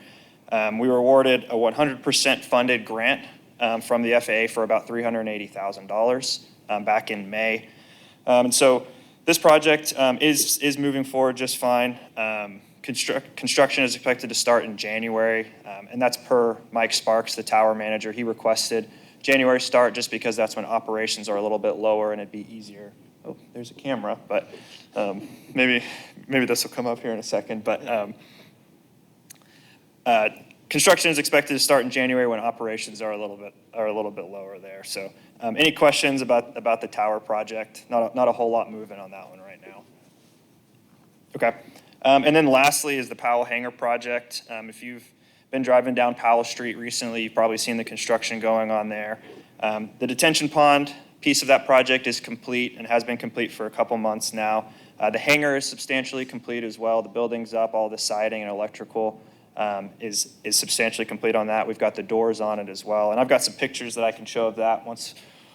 We were awarded a 100% funded grant from the FAA for about $380,000 back in May. And so this project is moving forward just fine. Construction is expected to start in January, and that's per Mike Sparks, the tower manager. He requested January start just because that's when operations are a little bit lower and it'd be easier. Oh, there's a camera, but maybe this will come up here in a second. But construction is expected to start in January when operations are a little bit lower there. So any questions about the tower project? Not a whole lot moving on that one right now. Okay. And then lastly is the Powell Hangar project. If you've been driving down Powell Street recently, you've probably seen the construction going on there. The detention pond piece of that project is complete and has been complete for a couple months now. The hangar is substantially complete as well. The building's up, all the siding and electrical is substantially complete on that. We've got the doors on it as well. And I've got some pictures that I can show of that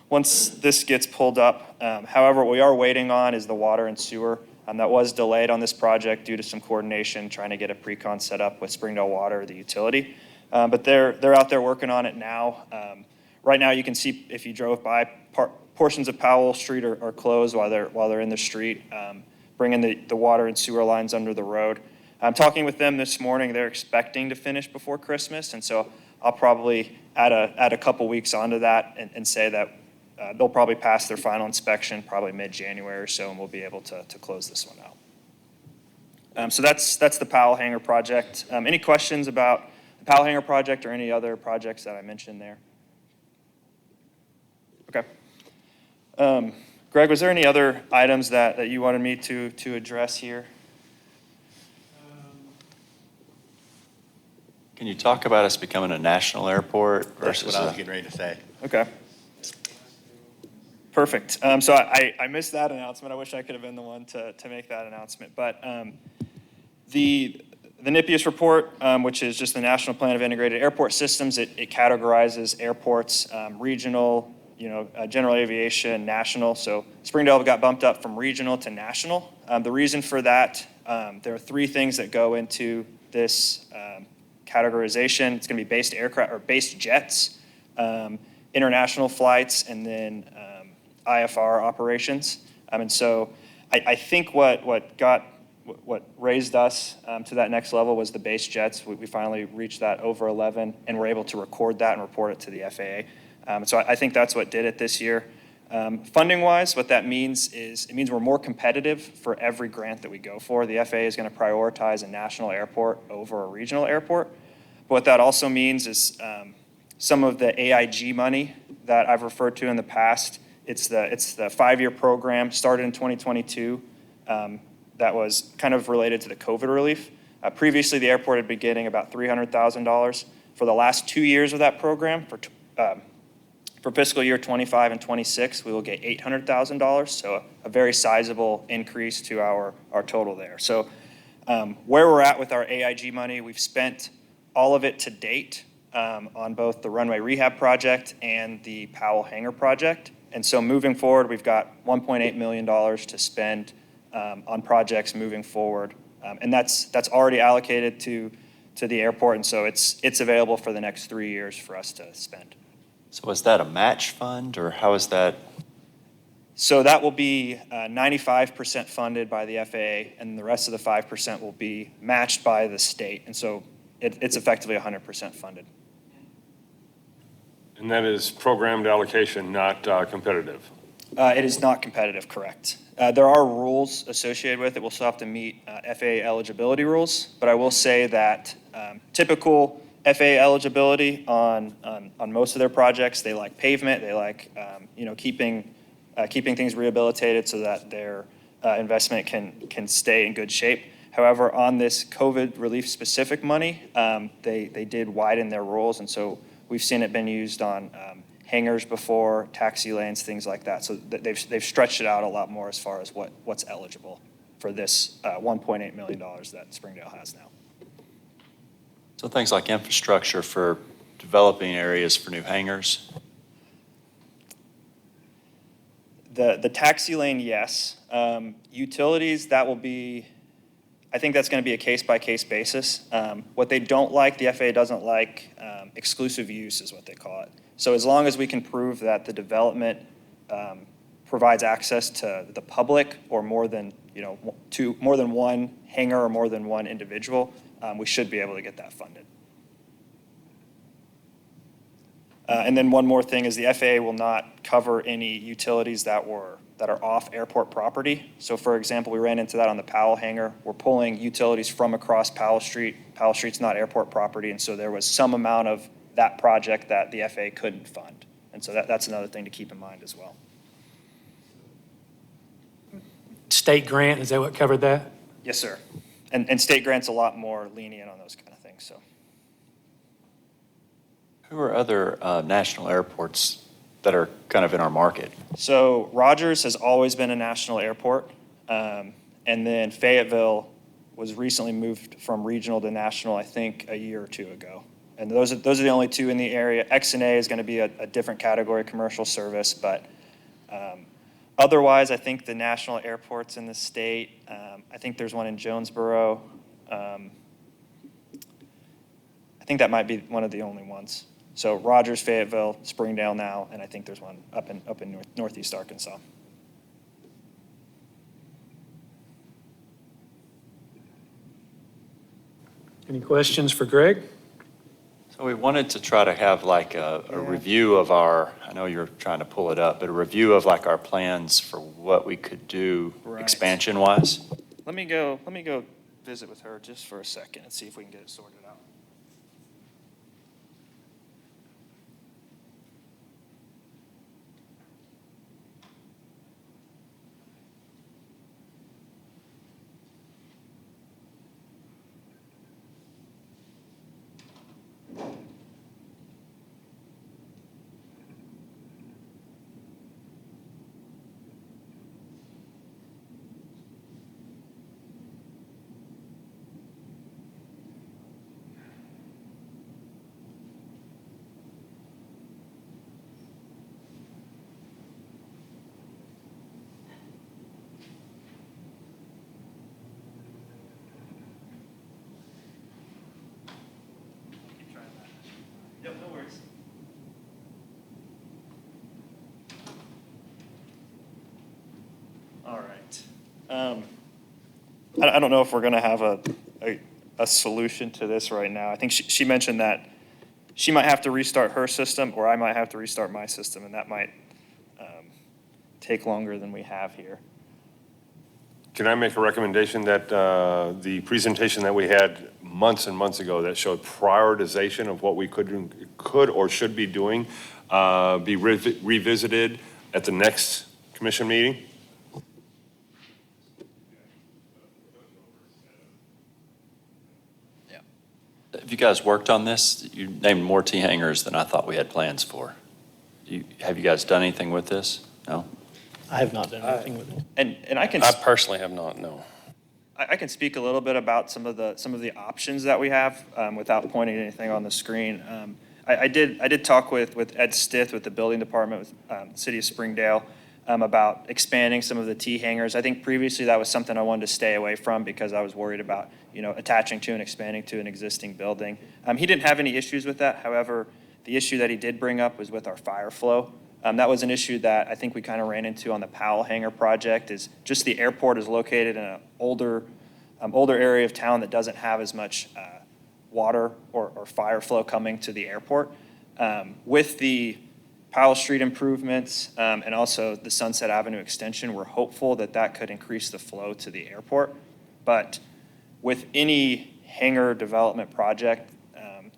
once this gets pulled up. However, what we are waiting on is the water and sewer. That was delayed on this project due to some coordination, trying to get a pre-con set up with Springdale Water, the utility. But they're out there working on it now. Right now, you can see if you drove by, portions of Powell Street are closed while they're in the street, bringing the water and sewer lines under the road. I'm talking with them this morning. They're expecting to finish before Christmas, and so I'll probably add a couple weeks onto that and say that they'll probably pass their final inspection probably mid-January or so, and we'll be able to close this one out. So that's the Powell Hangar project. Any questions about the Powell Hangar project or any other projects that I mentioned there? Okay. Greg, was there any other items that you wanted me to address here? Can you talk about us becoming a national airport That's versus what I was a? getting ready to say. Okay. Perfect. So I missed that announcement. I wish I could have been the one to make that announcement. But the NIPIAS report, which is just the National Plan of Integrated Airport Systems, it categorizes airports, regional, general aviation, national. So Springdale got bumped up from regional to national. The reason for that, there are three things that go into this categorization. It's going to be based aircraft or based jets, international flights, and then IFR operations. And so I think what raised us to that next level was the base jets. We finally reached that over 11, and we're able to record that and report it to the FAA. So I think that's what did it this year. Funding-wise, what that means is it means we're more competitive for every grant that we go for. The FAA is going to prioritize a national airport over a regional airport. But what that also means is some of the AIG money that I've referred to in the past, it's the 5-year program, started in 2022, that was kind of related to the COVID relief. Previously, the airport had been getting about $300,000. For the last 2 years of that program, for fiscal year 25 and 26, we will get $800,000, so a very sizable increase to our total there. So where we're at with our AIG money, we've spent all of it to date on both the runway rehab project and the Powell Hangar project. And so moving forward, we've got $1.8 million to spend on projects moving forward. And that's already allocated to the airport, and so it's available for the next 3 years for us to spend. So is that a match fund, or how is that? So that will be 95% funded by the FAA, and the rest of the 5% will be matched by the state. And so it's effectively 100% funded. And that is programmed allocation, not competitive. It is not competitive, correct. There are rules associated with it. We'll still have to meet FAA eligibility rules, but I will say that typical FAA eligibility on most of their projects, they like pavement, they like keeping things rehabilitated so that their investment can stay in good shape. However, on this COVID relief specific money, they did widen their rules, and so we've seen it been used on hangars before, taxi lanes, things like that. So they've stretched it out a lot more as far as what's eligible for this $1.8 million that Springdale has now. So things like infrastructure for developing areas for new hangars? The taxi lane, yes. Utilities, that will be, I think that's going to be a case-by-case basis. What they don't like, the FAA doesn't like, exclusive use is what they call it. So as long as we can prove that the development provides access to the public or more than one hangar or more than one individual, we should be able to get that funded. And then one more thing is the FAA will not cover any utilities that are off airport property. So for example, we ran into that on the Powell hangar. We're pulling utilities from across Powell Street. Powell Street's not airport property, and so there was some amount of that project that the FAA couldn't fund. And so that's another thing to keep in mind as well. State grant, is that what covered that? Yes, sir. And state grants a lot more lenient on those kind of things, so. Who are other national airports that are kind of in our market? So Rogers has always been a national airport. And then Fayetteville was recently moved from regional to national, I think, a year or two ago. And those are the only two in the area. XNA is going to be a different category commercial service, but otherwise, I think the national airports in the state, I think there's one in Jonesboro. I think that might be one of the only ones. So Rogers, Fayetteville, Springdale now, and I think there's one up in northeast Arkansas. Any questions for Greg? So we wanted to try to have like a review of I know you're trying to pull it up, but a review of like our plans for what we could do Right. expansion-wise. Let me go visit with her just for a second and see if we can get it sorted out. All right. I don't know if we're going to have a solution to this right now. I think she mentioned that she might have to restart her system, or I might have to restart my system, and that might take longer than we have here. Can I make a recommendation that the presentation that we had months and months ago that showed prioritization of what we could or should be doing be revisited at the next commission meeting? Have you guys worked on this? You named more T-hangers than I thought we had plans for. Have you guys done anything with this? No? I have not done anything with it. And I can. I personally have not, no. I can speak a little bit about some of the options that we have without pointing anything on the screen. I did talk with Ed Stith with the building department with the city of Springdale about expanding some of the T-hangers. I think previously that was something I wanted to stay away from because I was worried about, attaching to and expanding to an existing building. He didn't have any issues with that. However, the issue that he did bring up was with our fire flow. That was an issue that I think we kind of ran into on the Powell Hangar project, is just the airport is located in an older area of town that doesn't have as much water or fire flow coming to the airport. With the Powell Street improvements and also the Sunset Avenue extension, we're hopeful that that could increase the flow to the airport. But with any hangar development project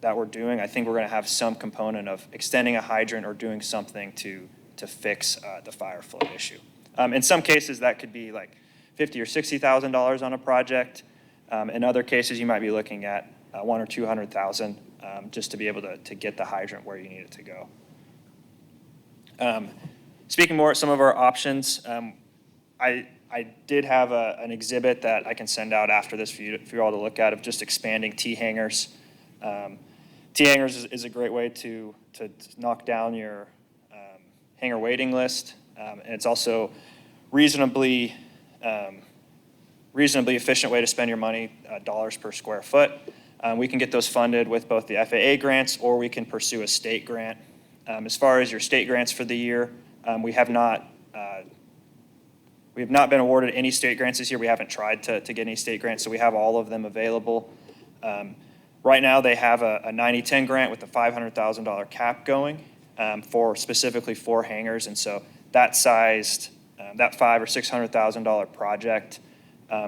that we're doing, I think we're going to have some component of extending a hydrant or doing something to fix the fire flow issue. In some cases, that could be like $50,000 or $60,000 on a project. In other cases, you might be looking at $100,000 or $200,000 just to be able to get the hydrant where you need it to go. Speaking more at some of our options, I did have an exhibit that I can send out after this for you all to look at of just expanding T-hangers. T-hangers is a great way to knock down your hangar waiting list, and it's also reasonably efficient way to spend your money, dollars per square foot. We can get those funded with both the FAA grants, or we can pursue a state grant. As far as your state grants for the year, we have not been awarded any state grants this year. We haven't tried to get any state grants, so we have all of them available. Right now, they have a 90-10 grant with a $500,000 cap going specifically for hangars, and so that $500,000 or $600,000 project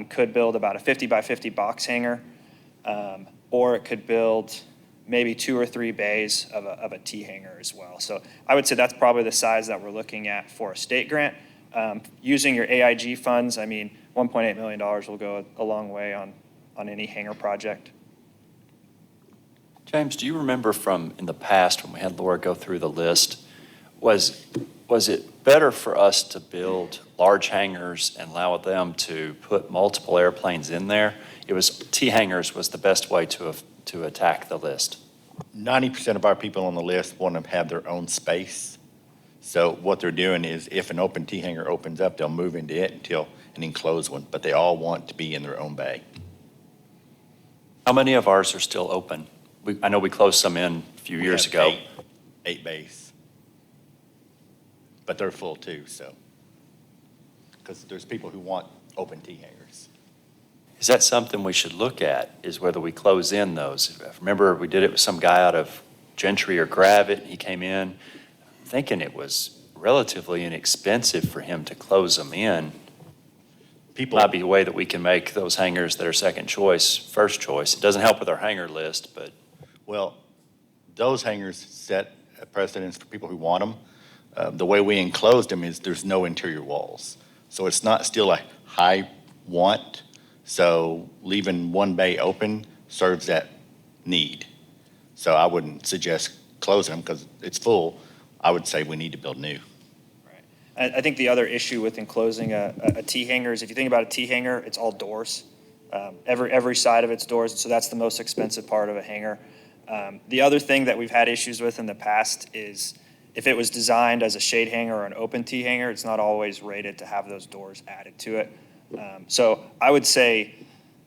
could build about a 50 by 50 box hangar, or it could build maybe 2 or 3 bays of a T-hanger as well. So I would say that's probably the size that we're looking at for a state grant. Using your AIG funds, I mean, $1.8 million will go a long way on any hangar project. James, do you remember from in the past when we had Laura go through the list, was it better for us to build large hangars and allow them to put multiple airplanes in there? It was T-hangars was the best way to attack the list. 90% of our people on the list want to have their own space. So what they're doing is if an open T-hanger opens up, they'll move into it until an enclosed one, but they all want to be in their own bay. How many of ours are still open? I know we closed some in a few years We ago. have eight bays. But they're full too, so. Because there's people who want open T-hangers. Is that something we should look at, is whether we close in those? Remember, we did it with some guy out of Gentry or Gravett. He came in thinking it was relatively inexpensive for him to close them in. Might be a way that we can make those hangars that are second choice, first choice. It doesn't help with our hangar list, but. Well, those hangars set a precedence for people who want them. The way we enclosed them is there's no interior walls. So it's not still a high want. So leaving one bay open serves that need. So I wouldn't suggest closing them because it's full. I would say we need to build new. Right. I think the other issue with enclosing a T-hanger is if you think about a T-hanger, it's all doors. Every side of it's doors, so that's the most expensive part of a hangar. The other thing that we've had issues with in the past is if it was designed as a shade hanger or an open T-hanger, it's not always rated to have those doors added to it. So I would say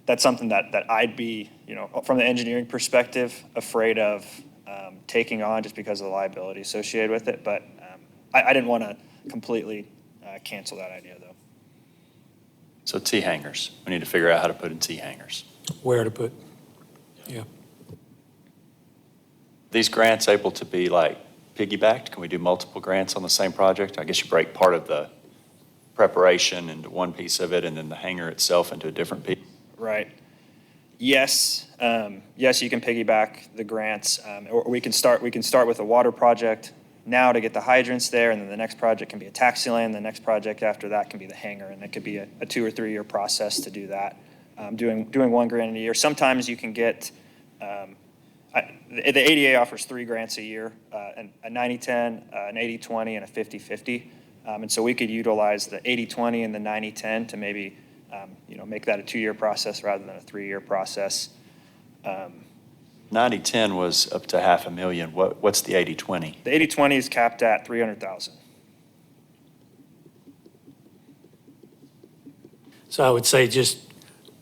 that's something that I'd be, from the engineering perspective, afraid of taking on just because of the liability associated with it. But I didn't want to completely cancel that idea, though. So T hangers, we need to figure out how to put in T hangers. Where to put, yeah. These grants able to be like piggybacked? Can we do multiple grants on the same project? I guess you break part of the preparation into one piece of it and then the hanger itself into a different piece. Right. Yes, yes, you can piggyback the grants, or we can start with a water project now to get the hydrants there, and then the next project can be a taxi lane, the next project after that can be the hangar, and it could be a 2 or 3 year process to do that. Doing one grant in a year. Sometimes you can get, the ADA offers 3 grants a year, a 90-10, an 80-20, and a 50-50. And so we could utilize the 80-20 and the 90-10 to maybe, make that a 2 year process rather than a 3 year process. 90-10 was up to $500,000. What's the 80-20? The 80-20 is capped at 300,000. So I would say just,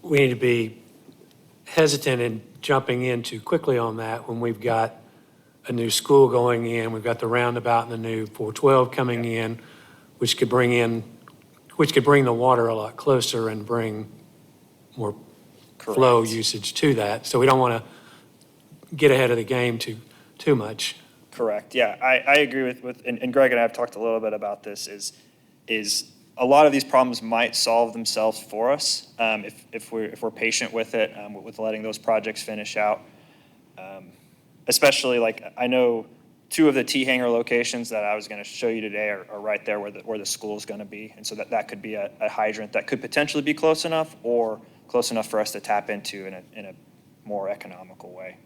we need to be hesitant in jumping in too quickly on that when we've got a new school going in, we've got the roundabout and the new 412 coming in, which could bring the water a lot closer and bring more flow Correct. usage to that. So we don't want to get ahead of the game too much. Correct, yeah, I agree with, and Greg and I have talked a little bit about this, is a lot of these problems might solve themselves for us if we're patient with it, with letting those projects finish out. Especially like, I know 2 of the T hangar locations that I was going to show you today are right there where the school is going to be. And so that could be a hydrant that could potentially be close enough or close enough for us to tap into in a more economical way.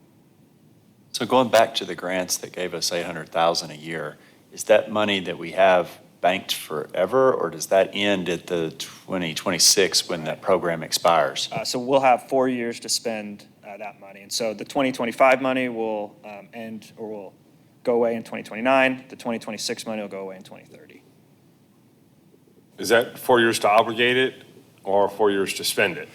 So going back to the grants that gave us $800,000 a year, is that money that we have banked forever, or does that end at the 2026 when that program expires? So we'll have 4 years to spend that money. And so the 2025 money will end or will go away in 2029. The 2026 money will go away in 2030. Is that 4 years to obligate it or 4 years to spend it?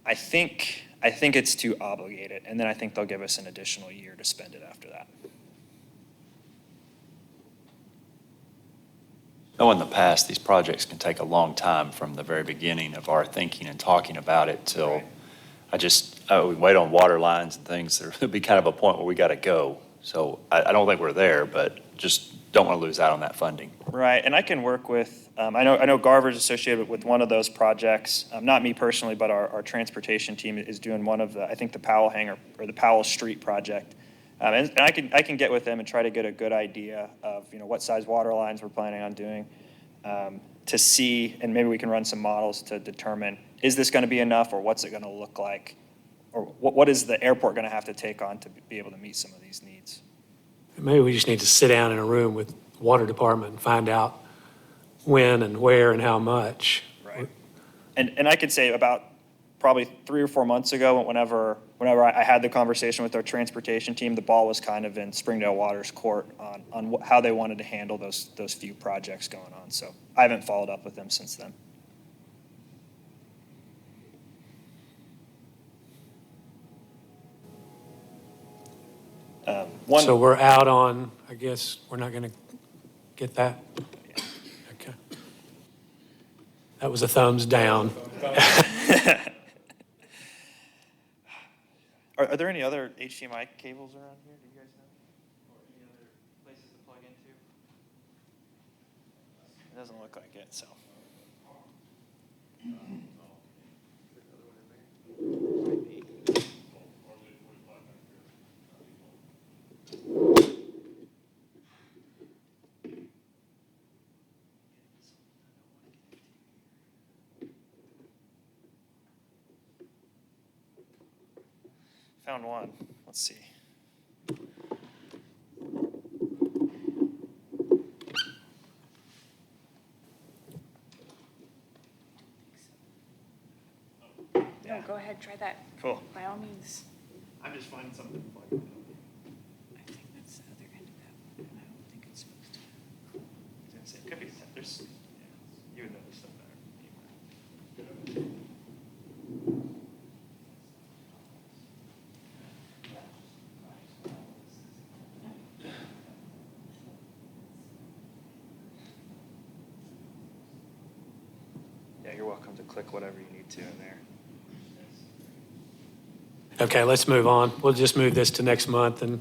I think it's to obligate it, and then I think they'll give us an additional year to spend it after that. I know in the past, these projects can take a long time from the very beginning of our thinking and talking about it till we wait on water lines and things. There'll be kind of a point where we got to go. So I don't think we're there, but just don't want to lose out on that funding. Right, and I can work with, I know Garver's associated with one of those projects, not me personally, but our transportation team is doing one of I think the Powell Hangar, or the Powell Street project. And I can get with them and try to get a good idea of, what size water lines we're planning on doing, to see, and maybe we can run some models to determine, is this going to be enough, or what's it going to look like? Or what is the airport going to have to take on to be able to meet some of these needs? Maybe we just need to sit down in a room with the water department and find out when and where and how much. Right. And I could say about probably 3 or 4 months ago, whenever I had the conversation with our transportation team, the ball was kind of in Springdale Water's court on how they wanted to handle those few projects going on. So I haven't followed up with them since then. So we're out on, I guess, we're not going to get that? Okay. That was a thumbs down. Are there any other HDMI cables around here? Do you guys know? Or any other places to plug into? It doesn't look like it, so. Found one. Let's see. No, go ahead, try that. Cool. By all means. I'm just finding something to plug in. I think that's the other end of that one, and I don't think it's supposed to. It could be, there's, you would know this stuff better. you're welcome to click whatever you need to in there. Okay, let's move on. We'll just move this to next month and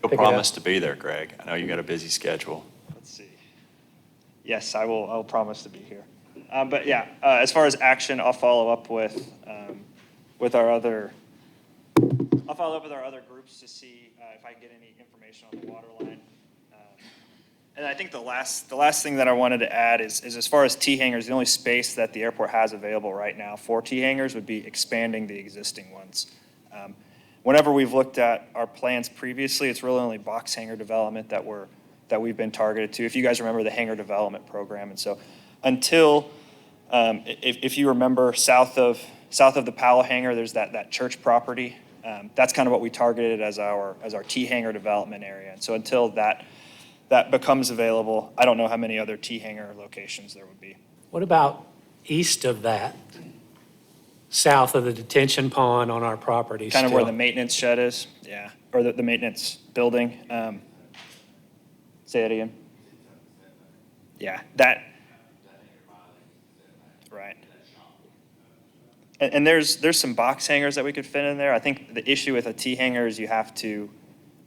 You'll Pick it up. promise to be there, Greg. I know you got a busy schedule. Let's see. Yes, I'll promise to be here. But yeah, as far as action, I'll follow up with our other, groups to see if I can get any information on the water line. And I think the last thing that I wanted to add is as far as T-hangers, the only space that the airport has available right now for T-hangers would be expanding the existing ones. Whenever we've looked at our plans previously, it's really only box hangar development that we've been targeted to. If you guys remember the hangar development program, and so until, if you remember, south of the Powell hangar, there's that church property. That's kind of what we targeted as our T-hangar development area. And so until that becomes available, I don't know how many other T-hangar locations there would be. what about east of that? South of the detention pond on our property Kind of where still? the maintenance shed is, yeah, or the maintenance building. Say it again. Yeah, that. Right. And there's some box hangers that we could fit in there. I think the issue with a T-hanger is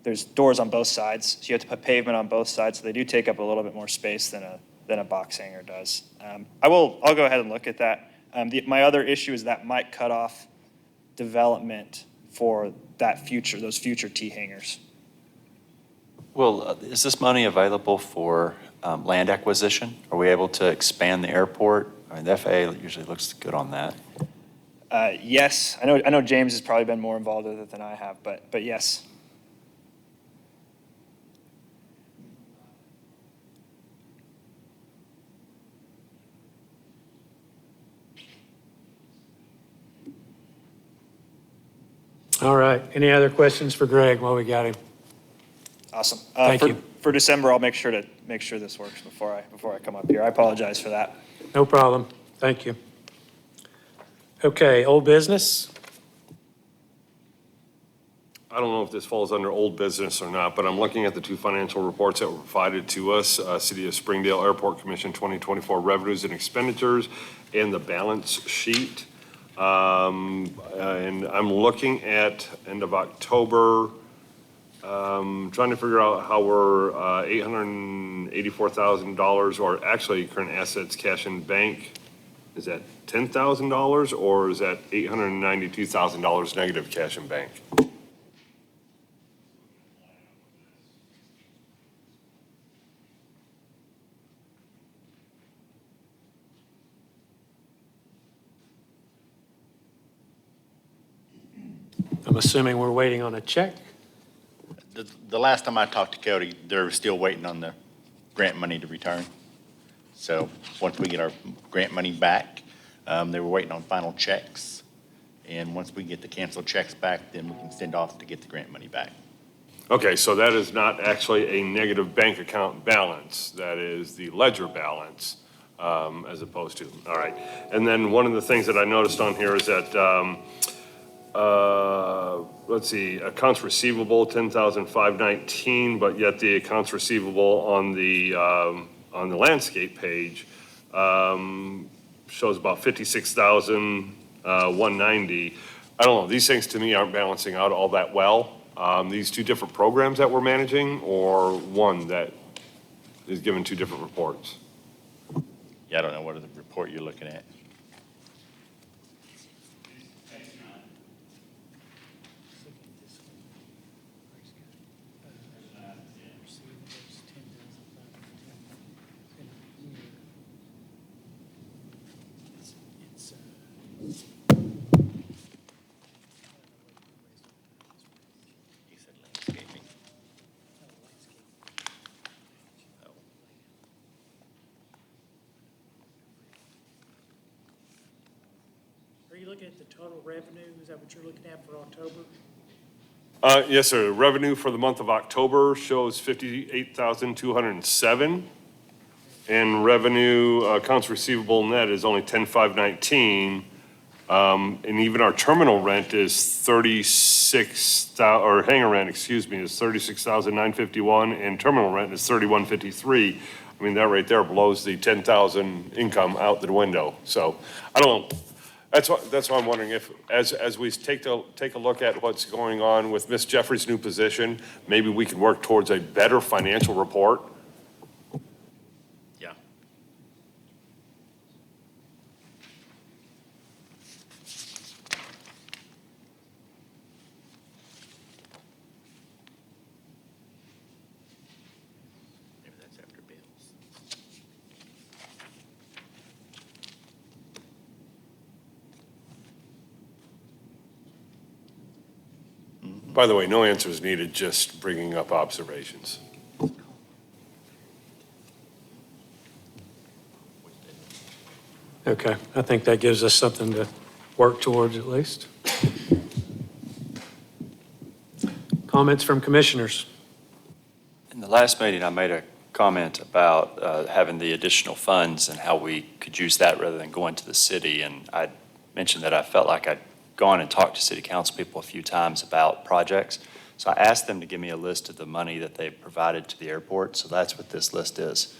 there's doors on both sides, so you have to put pavement on both sides, so they do take up a little bit more space than a box hanger does. I'll go ahead and look at that. My other issue is that might cut off development for those future T-hangers. Well, is this money available for land acquisition? Are we able to expand the airport? I mean, the FAA usually looks good on that. Yes, I know James has probably been more involved with it than I have, but yes. All right, any other questions for Greg while we got him? Awesome. Thank you. For December, I'll make sure this works before I come up here. I apologize for that. No problem, thank you. Okay, old business? I don't know if this falls under old business or not, but I'm looking at the two financial reports that were provided to us, City of Springdale Airport Commission 2024 revenues and expenditures, and the balance sheet. And I'm looking at end of October, trying to figure out how we're $884,000, or actually current assets, cash in bank. Is that $10,000 or is that $892,000 negative cash in bank? I'm assuming we're waiting on a check? The last time I talked to Cody, they're still waiting on the grant money to return. So once we get our grant money back, they were waiting on final checks. And once we get the canceled checks back, then we can send off to get the grant money back. Okay, so that is not actually a negative bank account balance. That is the ledger balance, as opposed to, all right. And then one of the things that I noticed on here is that, let's see, accounts receivable, 10,519, but yet the accounts receivable on the landscape page, shows about 56,190. I don't know, these things to me aren't balancing out all that well. These two different programs that we're managing, or one that is given two different reports? Yeah, I don't know what the report you're looking at. You said landscaping. Oh. Are you looking at the total revenue? Is that what you're looking at for October? Yes, sir. Revenue for the month of October shows 58,207. And revenue, accounts receivable net is only 10,519. And even our terminal rent is 36,000, or hangar rent, excuse me, is 36,951, and terminal rent is 3,153. I mean, that right there blows the 10,000 income out the window. So I don't know. That's why I'm wondering if, as we take a look at what's going on with Ms. Jeffrey's new position, maybe we can work towards a better financial report. Yeah. Maybe that's after bills. By the way, no answer is needed, just bringing up observations. Okay, I think that gives us something to work towards at least. Comments from commissioners? In the last meeting, I made a comment about having the additional funds and how we could use that rather than going to the city. And I mentioned that I felt like I'd gone and talked to city council people a few times about projects. So I asked them to give me a list of the money that they've provided to the airport. So that's what this list is.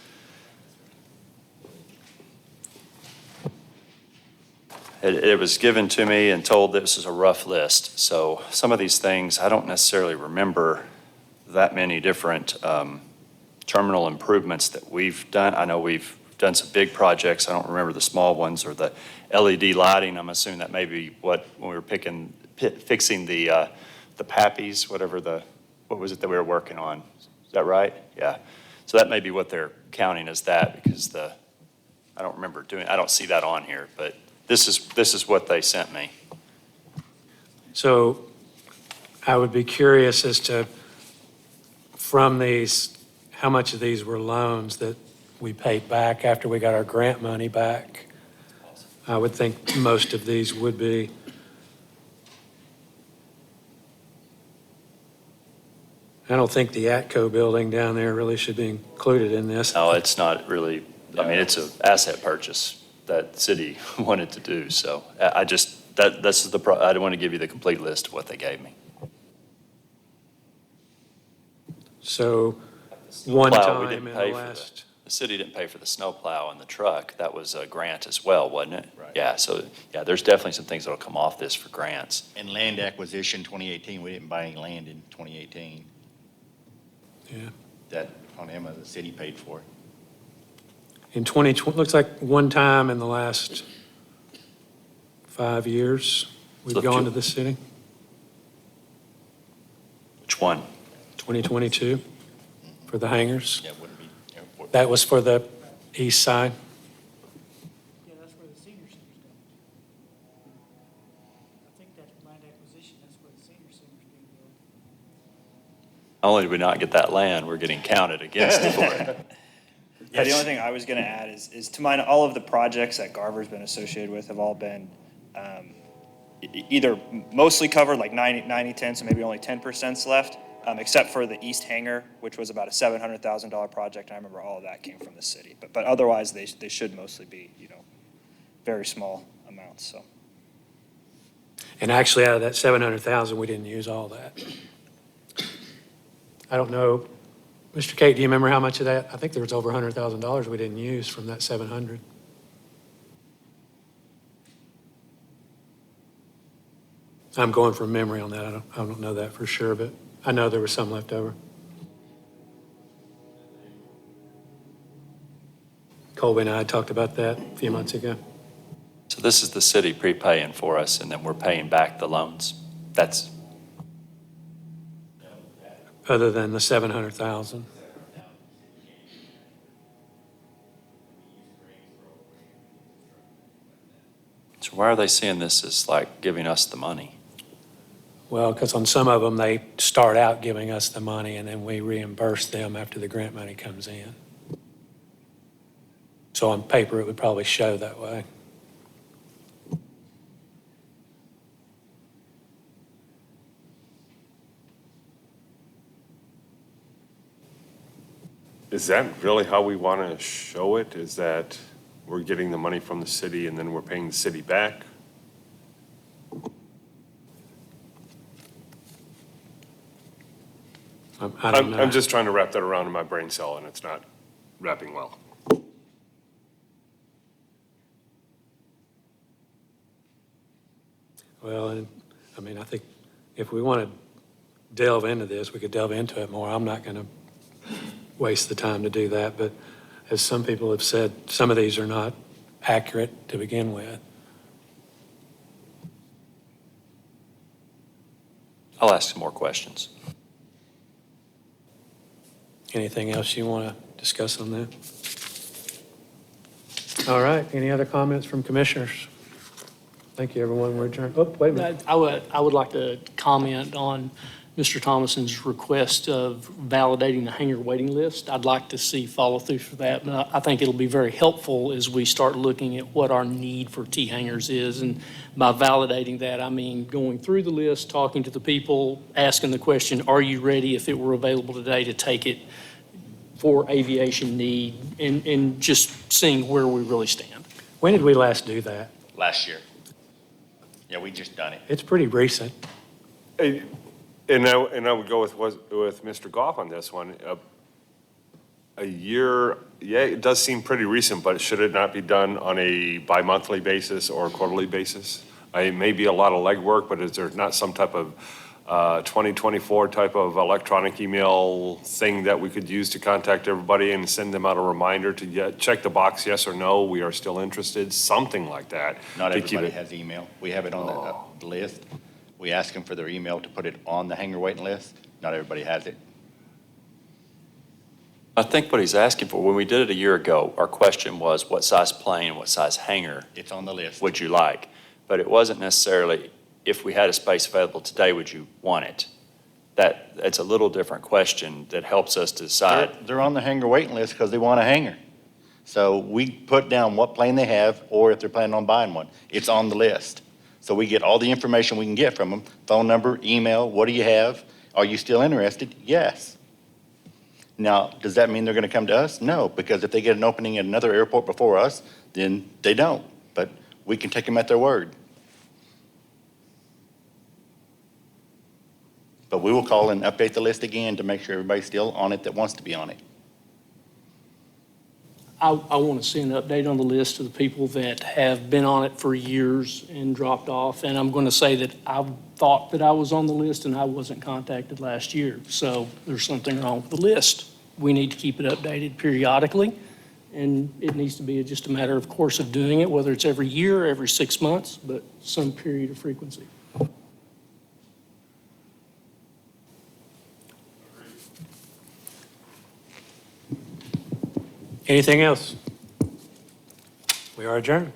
It was given to me and told this is a rough list. So some of these things, I don't necessarily remember that many different terminal improvements that we've done. I know we've done some big projects. I don't remember the small ones or the LED lighting. I'm assuming that may be when we were fixing the PAPIs, what was it that we were working on? Is that right? Yeah. So that may be what they're counting as that because I don't see that on here, but this is what they sent me. So I would be curious as to, from these, how much of these were loans that we paid back after we got our grant money back? I would think most of these would be. I don't think the ATCO building down there really should be included in this. No, it's not really, it's an asset purchase that the city wanted to do. So I just, I didn't want to give you the complete list of what they gave me. So one Plow, we time didn't in pay the for last, the city didn't pay for the snow plow and the truck. That was a grant as well, wasn't it? Right. Yeah, so, yeah, there's definitely some things that'll come off this for grants. And land acquisition 2018, we didn't buy any land in 2018. yeah. That on Emma, the city paid for. In 2020, looks like one time in the last 5 years, we've So gone to the city, Which one? 2022, for the hangars. Yeah, it wouldn't be airport. That was for the east side. Yeah, that's where the senior center's going. I think that's land acquisition, that's where the senior center's being built. Not only did we not get that land, we're getting counted against it for it. Yeah, the only thing I was going to add is to mine, all of the projects that Garver's been associated with have all been either mostly covered, like 90-10, so maybe only 10%'s left, except for the East Hangar, which was about a $700,000 project. I remember all of that came from the city. But otherwise, they should mostly be, very small amounts, so. And actually, out of that 700,000, we didn't use all that. I don't know, Mr. Kate, do you remember how much of that? I think there was over $100,000 we didn't use from that 700. I'm going from memory on that. I don't know that for sure, but I know there was some left over. Colby and I talked about that a few months ago. So this is the city prepaying for us, and then we're paying back the loans. That's, Other than the 700,000. so why are they seeing this as like giving us the money? Well, because on some of them, they start out giving us the money and then we reimburse them after the grant money comes in. So on paper, it would probably show that way. Is that really how we want to show it? Is that we're getting the money from the city and then we're paying the city back? I don't know. I'm just trying to wrap that around in my brain cell, and it's not wrapping well. Well, and, I mean, I think if we want to delve into this, we could delve into it more. I'm not going to waste the time to do that, but as some people have said, some of these are not accurate to begin with. I'll ask some more questions. Anything else you want to discuss on that? All right, any other comments from commissioners? Thank you, everyone. We're adjourned. Oh, wait a minute. I would like to comment on Mr. Thomason's request of validating the hangar waiting list. I'd like to see follow through for that, but I think it'll be very helpful as we start looking at what our need for T-hangars is. And by validating that, I mean going through the list, talking to the people, asking the question, are you ready if it were available today to take it for aviation need, and just seeing where we really stand. When did we last do that? Last year. Yeah, we just done it. It's pretty recent. And I would go with Mr. Goff on this one. A year, yeah, it does seem pretty recent, but should it not be done on a bi-monthly basis or a quarterly basis? It may be a lot of legwork, but is there not some type of 2024 type of electronic email thing that we could use to contact everybody and send them out a reminder to check the box, yes or no, we are still interested, something like that? Not to keep everybody it- has email. We have it on the list. We ask them for their email to put it on the hangar waiting list. Not everybody has it. I think what he's asking for, when we did it a year ago, our question was what size plane, what size hangar It's on the list. would you like? But it wasn't necessarily, if we had a space available today, would you want it? That's a little different question that helps us decide. They're on the hangar waiting list because they want a hangar. So we put down what plane they have, or if they're planning on buying one. It's on the list. So we get all the information we can get from them, phone number, email, what do you have? Are you still interested? Yes. Now, does that mean they're going to come to us? No, because if they get an opening at another airport before us, then they don't. But we can take them at their word. But we will call and update the list again to make sure everybody's still on it that wants to be on it. I want to see an update on the list of the people that have been on it for years and dropped off. And I'm going to say that I thought that I was on the list and I wasn't contacted last year. So there's something wrong with the list. We need to keep it updated periodically. And it needs to be just a matter of course of doing it, whether it's every year, every 6 months, but some period of frequency. Anything else? We are adjourned.